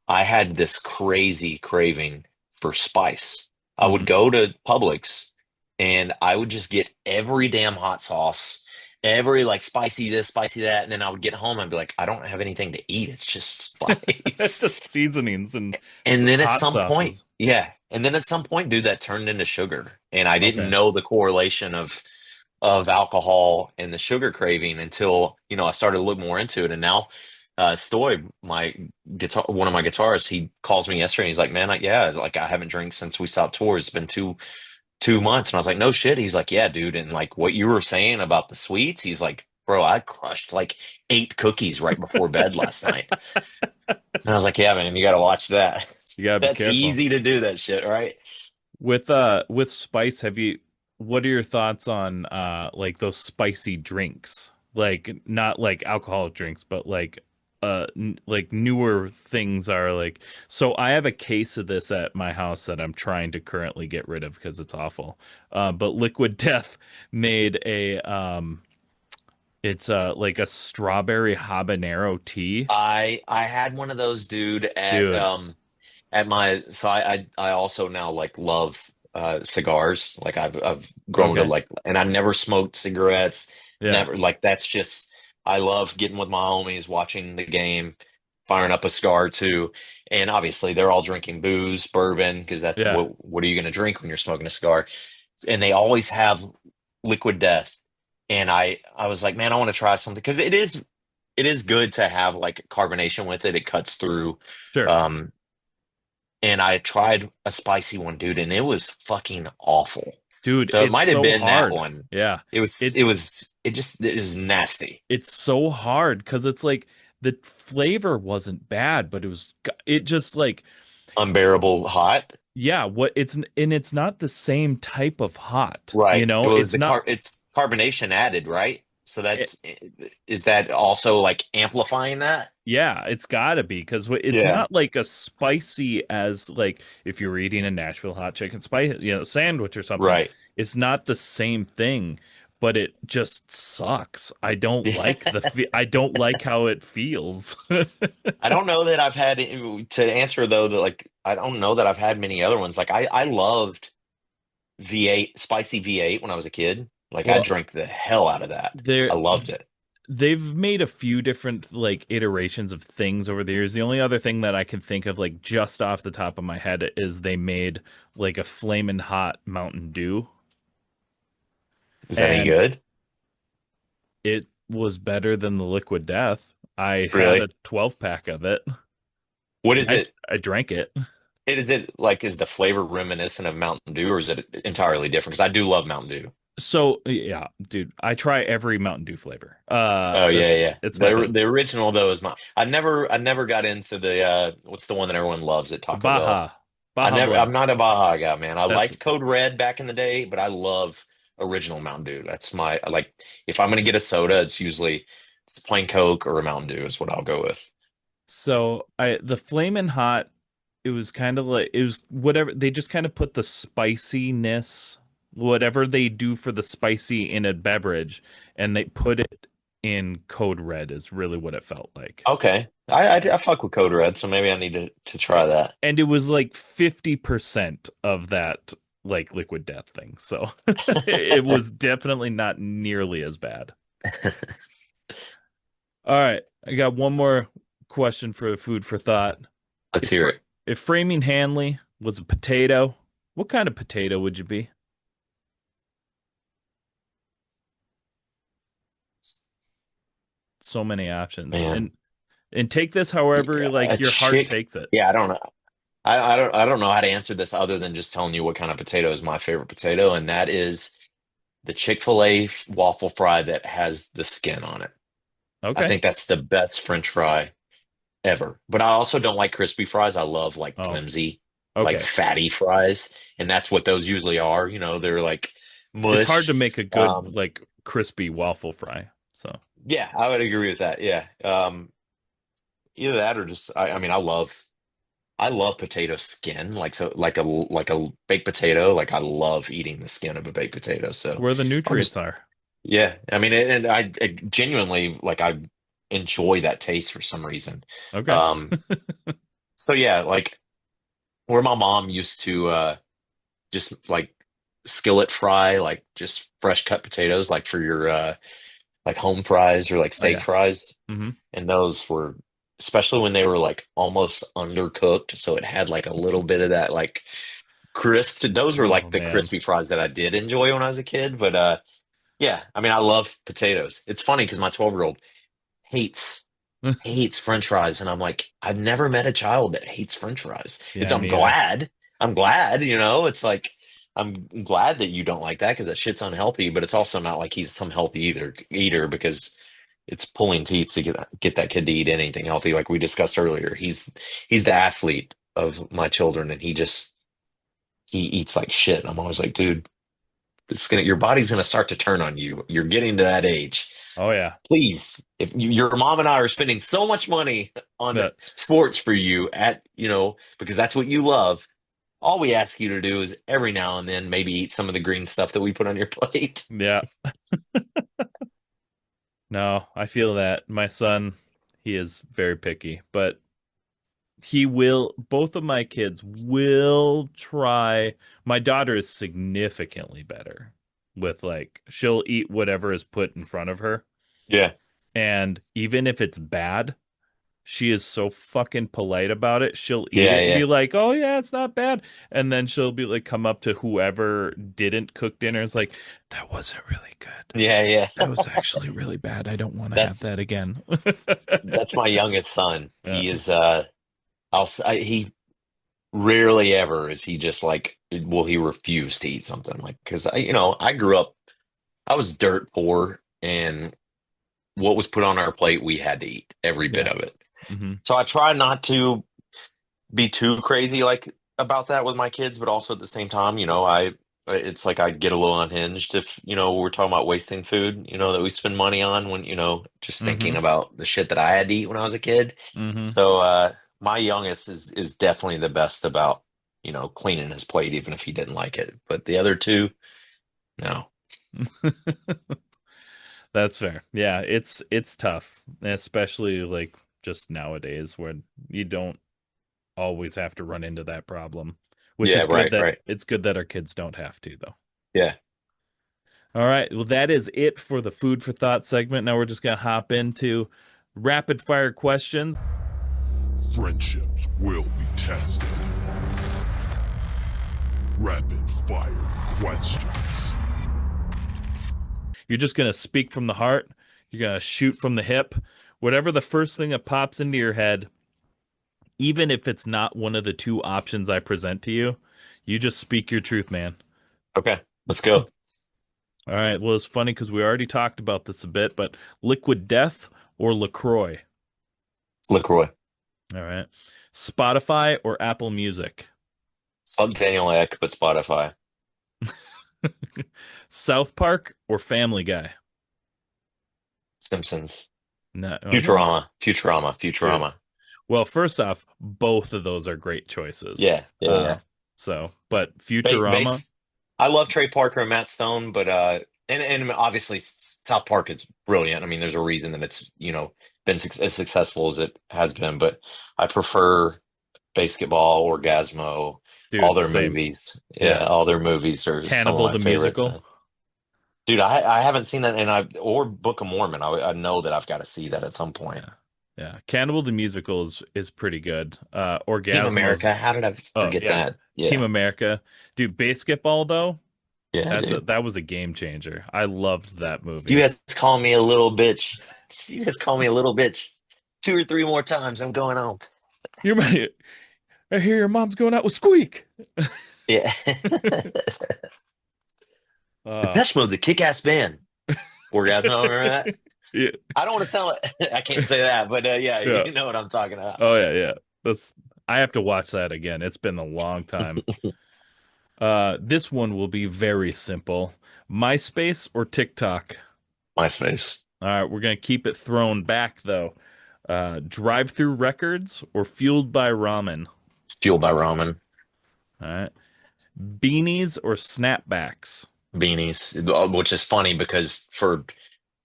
I had this crazy craving for spice. I would mhm. go to Publix and I would just get every damn hot sauce, every like spicy this, spicy that, and then I would get home and be like, I don't have anything to eat. It's just spice. Just seasonings and And then at hot some point, sauces. yeah, and then at some point, dude, that turned into sugar, and I didn't Okay. know the correlation of alcohol and the sugar craving until, I started to look more into it. And now, Stoy, my guitar, one of my guitarists, he calls me yesterday and he's like, man, yeah, it's like I haven't drank since we stopped tours. It's been two months. And I was like, no shit. He's like, yeah, dude. And like what you were saying about the sweets, he's like, bro, I crushed like 8 cookies right before bed last night. And I was like, yeah, man, you got to watch that. You gotta be That's careful. easy to do that shit, right? With spice, what are your thoughts on like those spicy drinks? Like not like alcoholic drinks, but like like newer things are like so I have a case of this at my house that I'm trying to currently get rid of because it's awful. But Liquid Death made a it's like a strawberry habanero tea. I had one of those, dude, Dude, at my so I also now like love cigars. Like I've grown to okay. like, and I've never smoked cigarettes. Yeah. Never, like that's just, I love getting with my homies, watching the game, firing up a cigar too. And obviously they're all drinking booze, bourbon, because that's Yeah. what are you going to drink when you're smoking a cigar? And they always have Liquid Death. And I was like, man, I want to try something because it is good to have like carbonation with it. It cuts through. Sure. Um, and I tried a spicy one, dude, and it was fucking awful. Dude, So it it's might have so been that hard. one. Yeah. It It was nasty. it's so hard because it's like the flavor wasn't bad, but it just like Unbearable hot. yeah, and it's not the same type of hot, you Right. It know? was It's the not it's carbonation added, right? So it, is that also like amplifying that? yeah, it's gotta be because it's Yeah. not like as spicy as like if you're eating a Nashville hot chicken spice, sandwich or something. Right. It's not the same thing, but it just sucks. I don't like how it feels. I don't know that I've had to answer though that like I don't know that I've had many other ones. Like I loved V8 spicy V8 when I was a kid. Like I Well, drank the hell out of that. there I loved it. they've made a few different like iterations of things over the years. The only other thing that I can think of like just off the top of my head is they made like a flamin' hot Mountain Dew Is that any and good? it was better than the Liquid Death. I had a Really? 12 pack of it What and is it? I drank it. Is it like is the flavor reminiscent of Mountain Dew or is it entirely different? Because I do love Mountain Dew. So yeah, dude, I try every Mountain Dew flavor. Oh yeah, yeah. It's my The thing. the original though is my. I never got into the what's the one that everyone loves at Taco Bell. Baja. I Baja never. I'm Blast. not a Baja guy, man. I That's liked Code Red back in the day, but I love original Mountain Dew. That's my like. If I'm gonna get a soda, it's usually just plain Coke or a Mountain Dew is what I'll go with. So I the Flamin' Hot, it was kind of like it was whatever they just kind of put the spiciness, whatever they do for the spicy in a beverage, and they put it in Code Red is really what it felt like. Okay, I fuck with Code Red, so maybe I need to try that. And it was like 50% of that like Liquid Death thing. So it was definitely not nearly as bad. All right, I got one more question for food for thought. Let's If hear it. if Framing Hanley was a potato, what kind of potato would you be? So many options. Man, And take this however a like your heart chick. takes it. Yeah, I don't know. I don't know how to answer this other than just telling you what kind of potato is my favorite potato, and that is the Chick-fil-A waffle fry that has the skin on it. I Okay. think that's the best French fry. ever. But I also don't like crispy fries. I love like Oh, flimsy, like okay. fatty fries, and that's what those usually are. They're like It's hard to mush. make a good Um, like crispy waffle fry. So yeah, I would agree with that. Yeah. Either that or just I mean I love potato skin, like so like a baked potato. Like I love eating the skin of a baked potato. it's So where the I'll nutrients just are. yeah. I mean, and I genuinely like I enjoy that taste for some reason. Okay. Um, so yeah, like where my mom used to just like skillet fry like just fresh cut potatoes like for your like home fries or like Oh steak yeah. fries, Hmm. and those were especially when they were like almost undercooked, so it had like a little bit of that like crisp. Those were Oh like the man. crispy fries that I did enjoy when I was a kid. But yeah, I mean I love potatoes. It's funny because my 12-year-old hates hates French fries, and I'm like, I've never met a child that hates French fries. It's Yeah, me either. I'm glad, it's like I'm glad that you don't like that because that shit's unhealthy, but it's also not like he's some healthy either eater because it's pulling teeth to get that kid to eat anything healthy, like we discussed earlier. He's the athlete of my children, and he eats like shit. I'm always like, dude, your body's gonna start to turn on you. You're getting to that age. Oh yeah. Please, if your mom and I are spending so much money on But sports for you because that's what you love, all we ask you to do is every now and then maybe eat some of the green stuff that we put on your plate. yeah. No, I feel that. My son, he is very picky, but both of my kids will try. My daughter is significantly better with like, she'll eat whatever is put in front of her. Yeah, And even if it's bad, she is so fucking polite about it. She'll eat yeah, it and be yeah, like, "Oh yeah, it's not bad." And then she'll be like, come up to whoever didn't cook dinner. It's like, that wasn't really good. yeah, That yeah. was actually really bad. I don't want to have That's that again. that's my youngest son. Yeah. He is he rarely ever is he just like will he refuse to eat something like because I grew up I was dirt poor, and what was put on our plate we had to eat every bit Yeah. of it. Hmm. So I try not to be too crazy like about that with my kids, but also at the same time, I it's like I get a little unhinged if, we're talking about wasting food, that we spend money on when, just thinking Hmm. about the shit that I had to eat when I was a kid. Hmm. So my youngest is definitely the best about, cleaning his plate even if he didn't like it. But the other two, no. That's fair. Yeah, it's tough, especially like just nowadays where you don't always have to run into that problem, which Yeah, is good right, that right. it's good that our kids don't have to though. Yeah. All right, well that is it for the food for thought segment. Now we're just gonna hop into rapid fire questions. Friendships will be tested. Rapid fire questions. You're just gonna speak from the heart. You're gonna shoot from the hip. Whatever the first thing that pops into your head, even if it's not one of the two options I present to you, you just speak your truth, man. Okay, let's go. All right. Well, it's funny because we already talked about this a bit, but Liquid Death or LaCroix? LaCroix. All right. Spotify or Apple Music? Fuck Daniel Ek, but Spotify. South Park or Family Guy? Simpsons. No. Okay. Futurama. Futurama. Dude. Futurama. Well, first off, both of those are great choices. Yeah, yeah, Uh, yeah. but Futurama, Base. I love Trey Parker and Matt Stone, but and obviously South Park is brilliant. I mean, there's a reason that it's been as successful as it has been. But I prefer Basketball, Orgasmo, all dude, their same. movies. Yeah, Yeah. all their movies are some of Hannibal my the favorites. musical. Dude, I haven't seen that, and or Book of Mormon. I know that I've got to see that at some point. Yeah. Yeah. Cannibal the musical is pretty good. Team America. Orgasmo's How did I oh forget yeah. that? Team Yeah, America. Dude, Basketball though, yeah, dude. that was a game changer. I loved that You movie. guys call me a little bitch. You guys call me a little bitch. Two or three more times, I'm going home. You're right. I hear your mom's going out with Squeak. Yeah. Uh, Depeche Mode's a kick-ass band. Orgasmo, remember that? Yeah, I don't want to sound like I can't say that, but yeah, yeah. you know what I'm talking about. Oh yeah, yeah. That's I have to watch that again. It's been a long time. This one will be very simple. MySpace or TikTok? MySpace, All right, we're gonna keep it thrown back though. Drive-through records or fueled by ramen? fueled by ramen, All right. Beanies or snapbacks? beanies, which is funny because for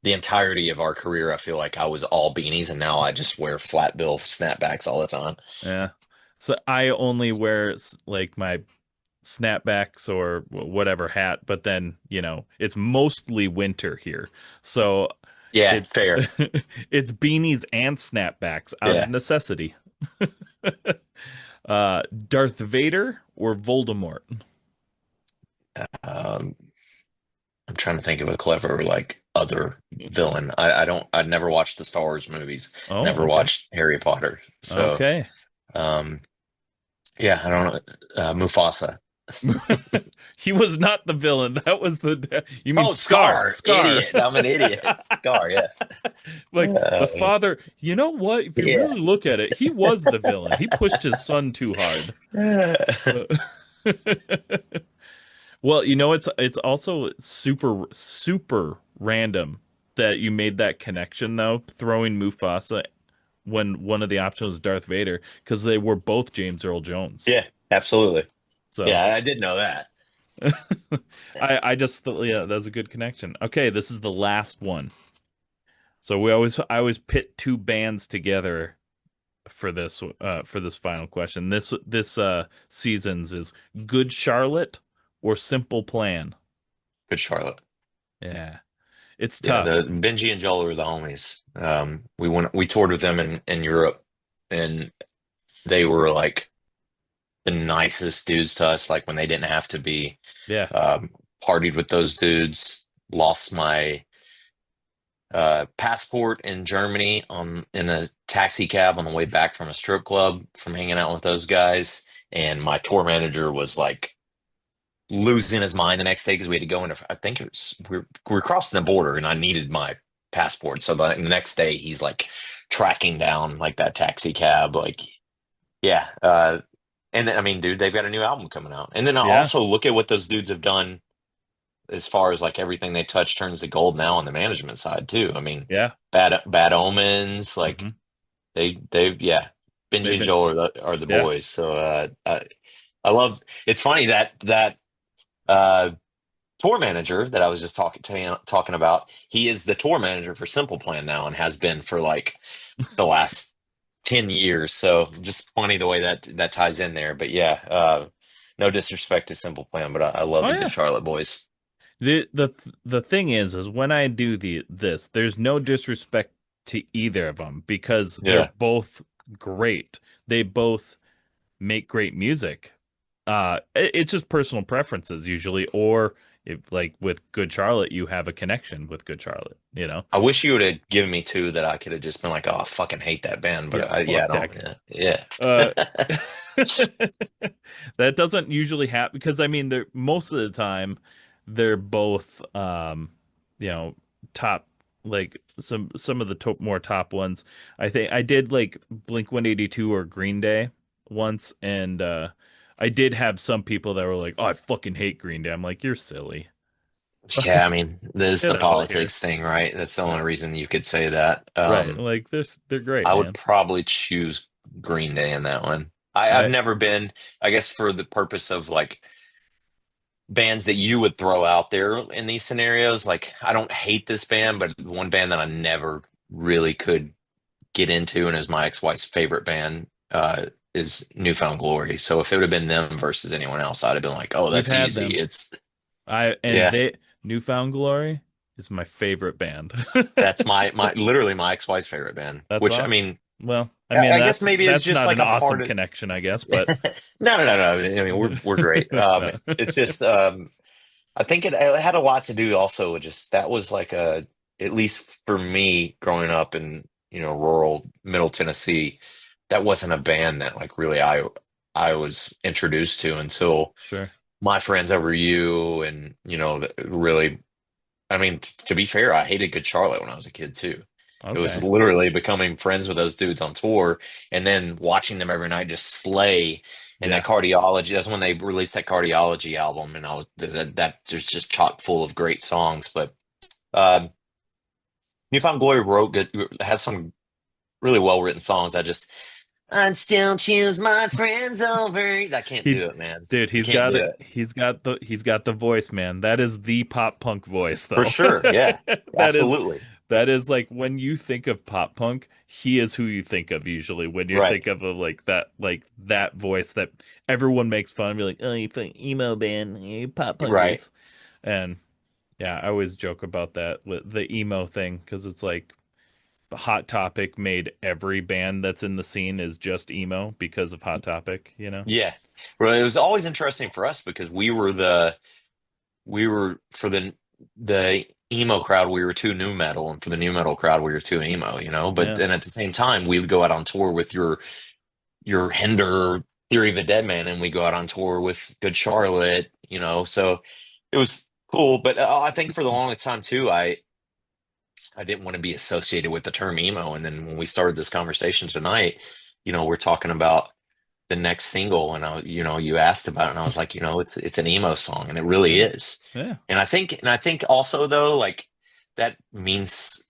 the entirety of our career, I feel like I was all beanies, and now I just wear flat bill snapbacks all the time. Yeah. So I only wear like my snapbacks or whatever hat, but then, it's mostly winter here. So Yeah, it's fair. it's beanies and snapbacks out of Yeah. necessity. Darth Vader or Voldemort? Um, I'm trying to think of a clever like other villain. I'd never watched the Star Wars movies, Oh, never okay. watched Harry Potter. So Okay. um yeah, I don't know. Mufasa. He was not the villain. That was you mean Oh, Scar. Scar, Scar. idiot. I'm an idiot. Scar, yeah. Like the Uh, father, you know what? If you yeah. really look at it, he was the villain. He pushed his son too hard. Uh, Well, it's also super super random that you made that connection though, throwing Mufasa when one of the options was Darth Vader because they were both James Earl Jones. Yeah, absolutely. So Yeah, I did know that. I just thought, yeah, that's a good connection. Okay, this is the last one. So I always pit two bands together for this final question. This season's is Good Charlotte or Simple Plan. Good Charlotte. Yeah, it's Yeah, the tough. Benji and Joel are the homies. We toured with them in Europe, and they were like the nicest dudes to us. Like when they didn't have to be, Yeah, um, partied with those dudes. Lost my passport in Germany on in a taxi cab on the way back from a strip club from hanging out with those guys, and my tour manager was like losing his mind the next day because we had to go into I think it was we're crossing the border and I needed my passport. So the next day he's like tracking down like that taxi cab, like yeah. And then, I mean, dude, they've got a new album coming out. And then I yeah, also look at what those dudes have done as far as like everything they touch turns to gold now on the management side too. I mean, yeah. bad omens, like Hmm. yeah, Benji They've and been, Joel are the yeah, boys. So I love. It's funny that uh tour manager that I was just talking about. He is the tour manager for Simple Plan now and has been for like the last 10 years. So just funny the way that ties in there. But yeah, no disrespect to Simple Plan, but I love oh the Good yeah. Charlotte boys. The thing is when I do this, there's no disrespect to either of them because they're Yeah. both great. They both make great music. It's just personal preferences usually, or if like with Good Charlotte, you have a connection with Good Charlotte, you know? I wish you would have given me two that I could have just been like, oh, I fucking hate that band. Yeah, But yeah, I fuck don't. that. Yeah. Uh, Yeah. that doesn't usually happen because I mean they're most of the time they're both you know top like some of the more top ones. I think I did like Blink 182 or Green Day once and I did have some people that were like, "Oh, I fucking hate Green Day." I'm like, "You're silly. Yeah, I mean, there's Get the out of here." politics thing, right? That's the only Yeah. reason you could say that. Right. Like they're great, I would man. probably choose Green Day in that one. I've I never been, I guess, for the purpose of like bands that you would throw out there in these scenarios. Like, I don't hate this band, but one band that I never really could get into and is my ex-wife's favorite band is Newfound Glory. So if it would have been them versus anyone else, I'd have been like, oh, we've that's had easy. them. It's, I and yeah, they Newfound Glory is my favorite band. that's my literally my ex-wife's favorite band, That's which I awesome. mean, Well, I mean I guess maybe it's that's just not like an a awesome part of, connection, I guess, no, but no. I mean, we're great. no. It's just, I think it had a lot to do also with just that was like a at least for me growing up in rural Middle Tennessee, that wasn't a band that like really I was introduced to until Sure. my friends over you and really I mean, to be fair, I hated Good Charlotte when I was a kid too. It was Okay. literally becoming friends with those dudes on tour and then watching them every night just slay. And that Yeah. cardiology, that's when they released that cardiology album, and I was that there's just chock full of great songs. But um, Newfound Glory wrote good, has some really well written songs. I'd still choose my friends over. I can't He do it, man. dude, I he's can't got do it. it He's got the voice, man. That is the pop punk voice for though. sure. Yeah, That is absolutely. that is like when you think of pop punk, he is who you think of usually when you Right, think of a, like that voice that everyone makes fun of. You're like, oh, you fucking emo band, you pop right. punkers. And yeah, I always joke about that with the emo thing because it's like Hot Topic made every band that's in the scene is just emo because of Hot Topic, you know? Yeah. Well, it was always interesting for us because we were for the emo crowd, we were too new metal, and for the new metal crowd, we were too emo, you know. But Yeah. then at the same time, we would go out on tour with your Hinder Theory of a Dead Man, and we go out on tour with Good Charlotte, you know. So it was cool. But I think for the longest time too, I didn't want to be associated with the term emo. And then when we started this conversation tonight, we're talking about the next single, and you asked about it, and I was like, it's an emo song, and it really Yeah. is. Yeah. And I think also though, like that means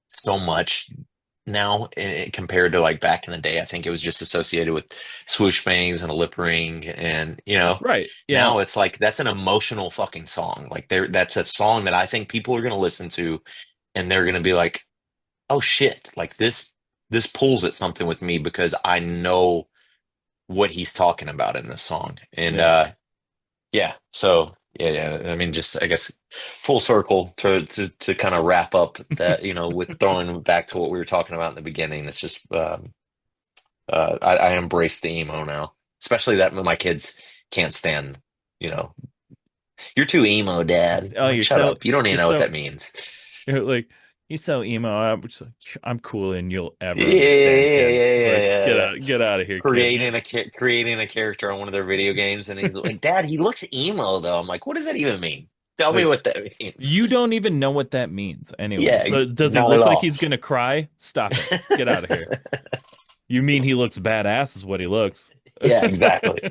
so much now compared to like back in the day. I think it was just associated with swoosh bangs and a lip ring, and Right. Yeah. now it's like that's an emotional fucking song. Like that's a song that I think people are gonna listen to, and they're gonna be like, oh shit, like this pulls at something with me because I know what he's talking about in this song. And Yeah. yeah, so yeah, yeah. I mean, just I guess full circle to kind of wrap up that, with throwing back to what we were talking about in the beginning. It's just I embrace the emo now, especially that my kids can't stand, you know, you're too emo, Dad. Oh, I'm like, shut up. You don't even you're know what so that means. you're like you're so emo. I'm just like I'm cooler than you'll Yeah, ever understand, yeah, kid. yeah, yeah, Like yeah, yeah. get out of here, kid. Creating a character on one of their video games, and he's like, "Dad, he looks emo though." I'm like, "What does that even mean? Tell me Like what that means." you don't even know what that means anyway. Yeah, So does he not at look like all. he's gonna cry? Stop it. Get out of here. You mean he looks badass is what he looks. Yeah, exactly.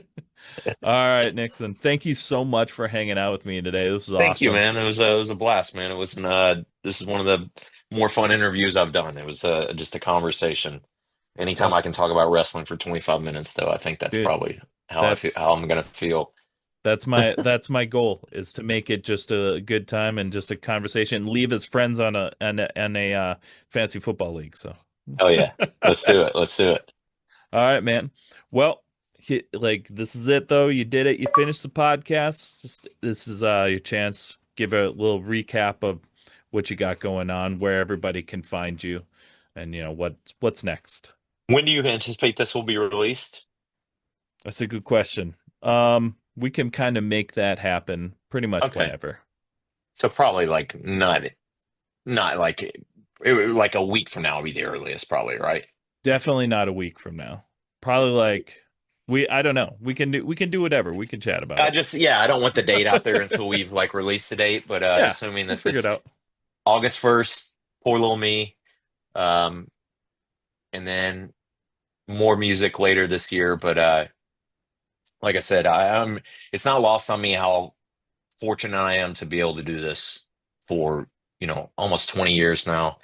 All right, Nixon. Thank you so much for hanging out with me today. This was Thank you, awesome. man. It was a blast, man. This is one of the more fun interviews I've done. It was just a conversation. Anytime Well, I can talk about wrestling for 25 minutes, though, I think that's dude, probably how I feel, that's how I'm gonna feel. that's my goal is to make it just a good time and just a conversation. Leave as friends on a fantasy football league. So, Oh yeah, let's do it. Let's do it. all right, man. Well, like this is it though. You did it. You finished the podcast. Just this is your chance. Give a little recap of what you got going on, where everybody can find you, and what's next. When do you anticipate this will be released? That's a good question. We can kind of make that happen pretty much Okay. whenever. So probably like not like a week from now will be the earliest, probably, right? Definitely not a week from now. Probably like I don't know. We can do whatever. We can chat about Yeah, I don't want the date out there it. until we've like released the date, but Yeah, assuming we'll that figure it this out. August 1st, Poor Little Me, um, and then more music later this year. But like I said, it's not lost on me how fortunate I am to be able to do this for, almost 20 years now.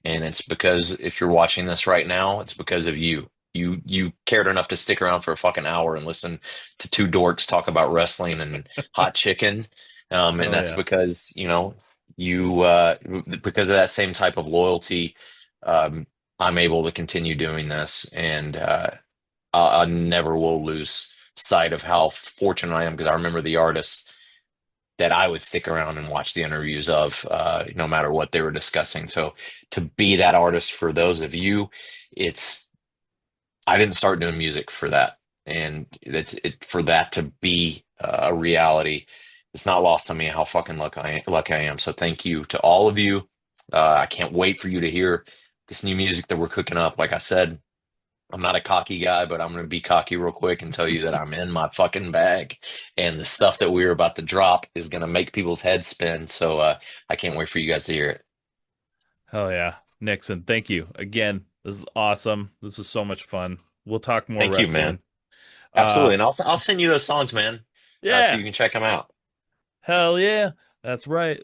And it's because if you're watching this right now, it's because of you. You cared enough to stick around for a fucking hour and listen to two dorks talk about wrestling and hot chicken. And Oh that's yeah. because, you because of that same type of loyalty, I'm able to continue doing this, and I never will lose sight of how fortunate I am because I remember the artists that I would stick around and watch the interviews of, no matter what they were discussing. So to be that artist for those of you, it's I didn't start doing music for that, and for that to be a reality. It's not lost on me how fucking lucky I am. So thank you to all of you. I can't wait for you to hear this new music that we're cooking up. Like I said, I'm not a cocky guy, but I'm going to be cocky real quick and tell you that I'm in my fucking bag. And the stuff that we're about to drop is going to make people's heads spin. So I can't wait for you guys to hear it. Hell yeah. Nixon, thank you. Again, this is awesome. This was so much fun. We'll talk more Thank you, man. wrestling. Uh Absolutely. And I'll send you those songs, man, so yeah. you can check them out. Hell yeah. That's right.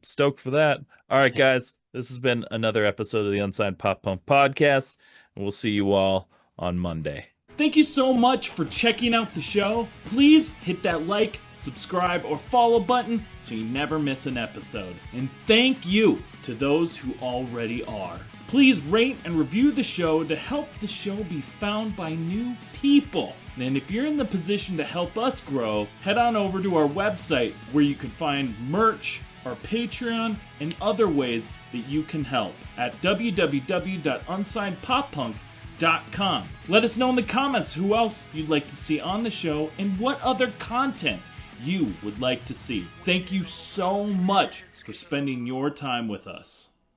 Stoked for that. All right, guys. This has been another episode of the Unsigned Pop Punk Podcast, and we'll see you all on Monday. Thank you so much for checking out the show. Please hit that like, subscribe, or follow button so you never miss an episode. And thank you to those who already are. Please rate and review the show to help the show be found by new people. And if you're in the position to help us grow, head on over to our website where you can find merch, our Patreon, and other ways that you can help at www.unsignedpoppunk.com. Let us know in the comments who else you'd like to see on the show and what other content you would like to see. Thank you so much for spending your time with us.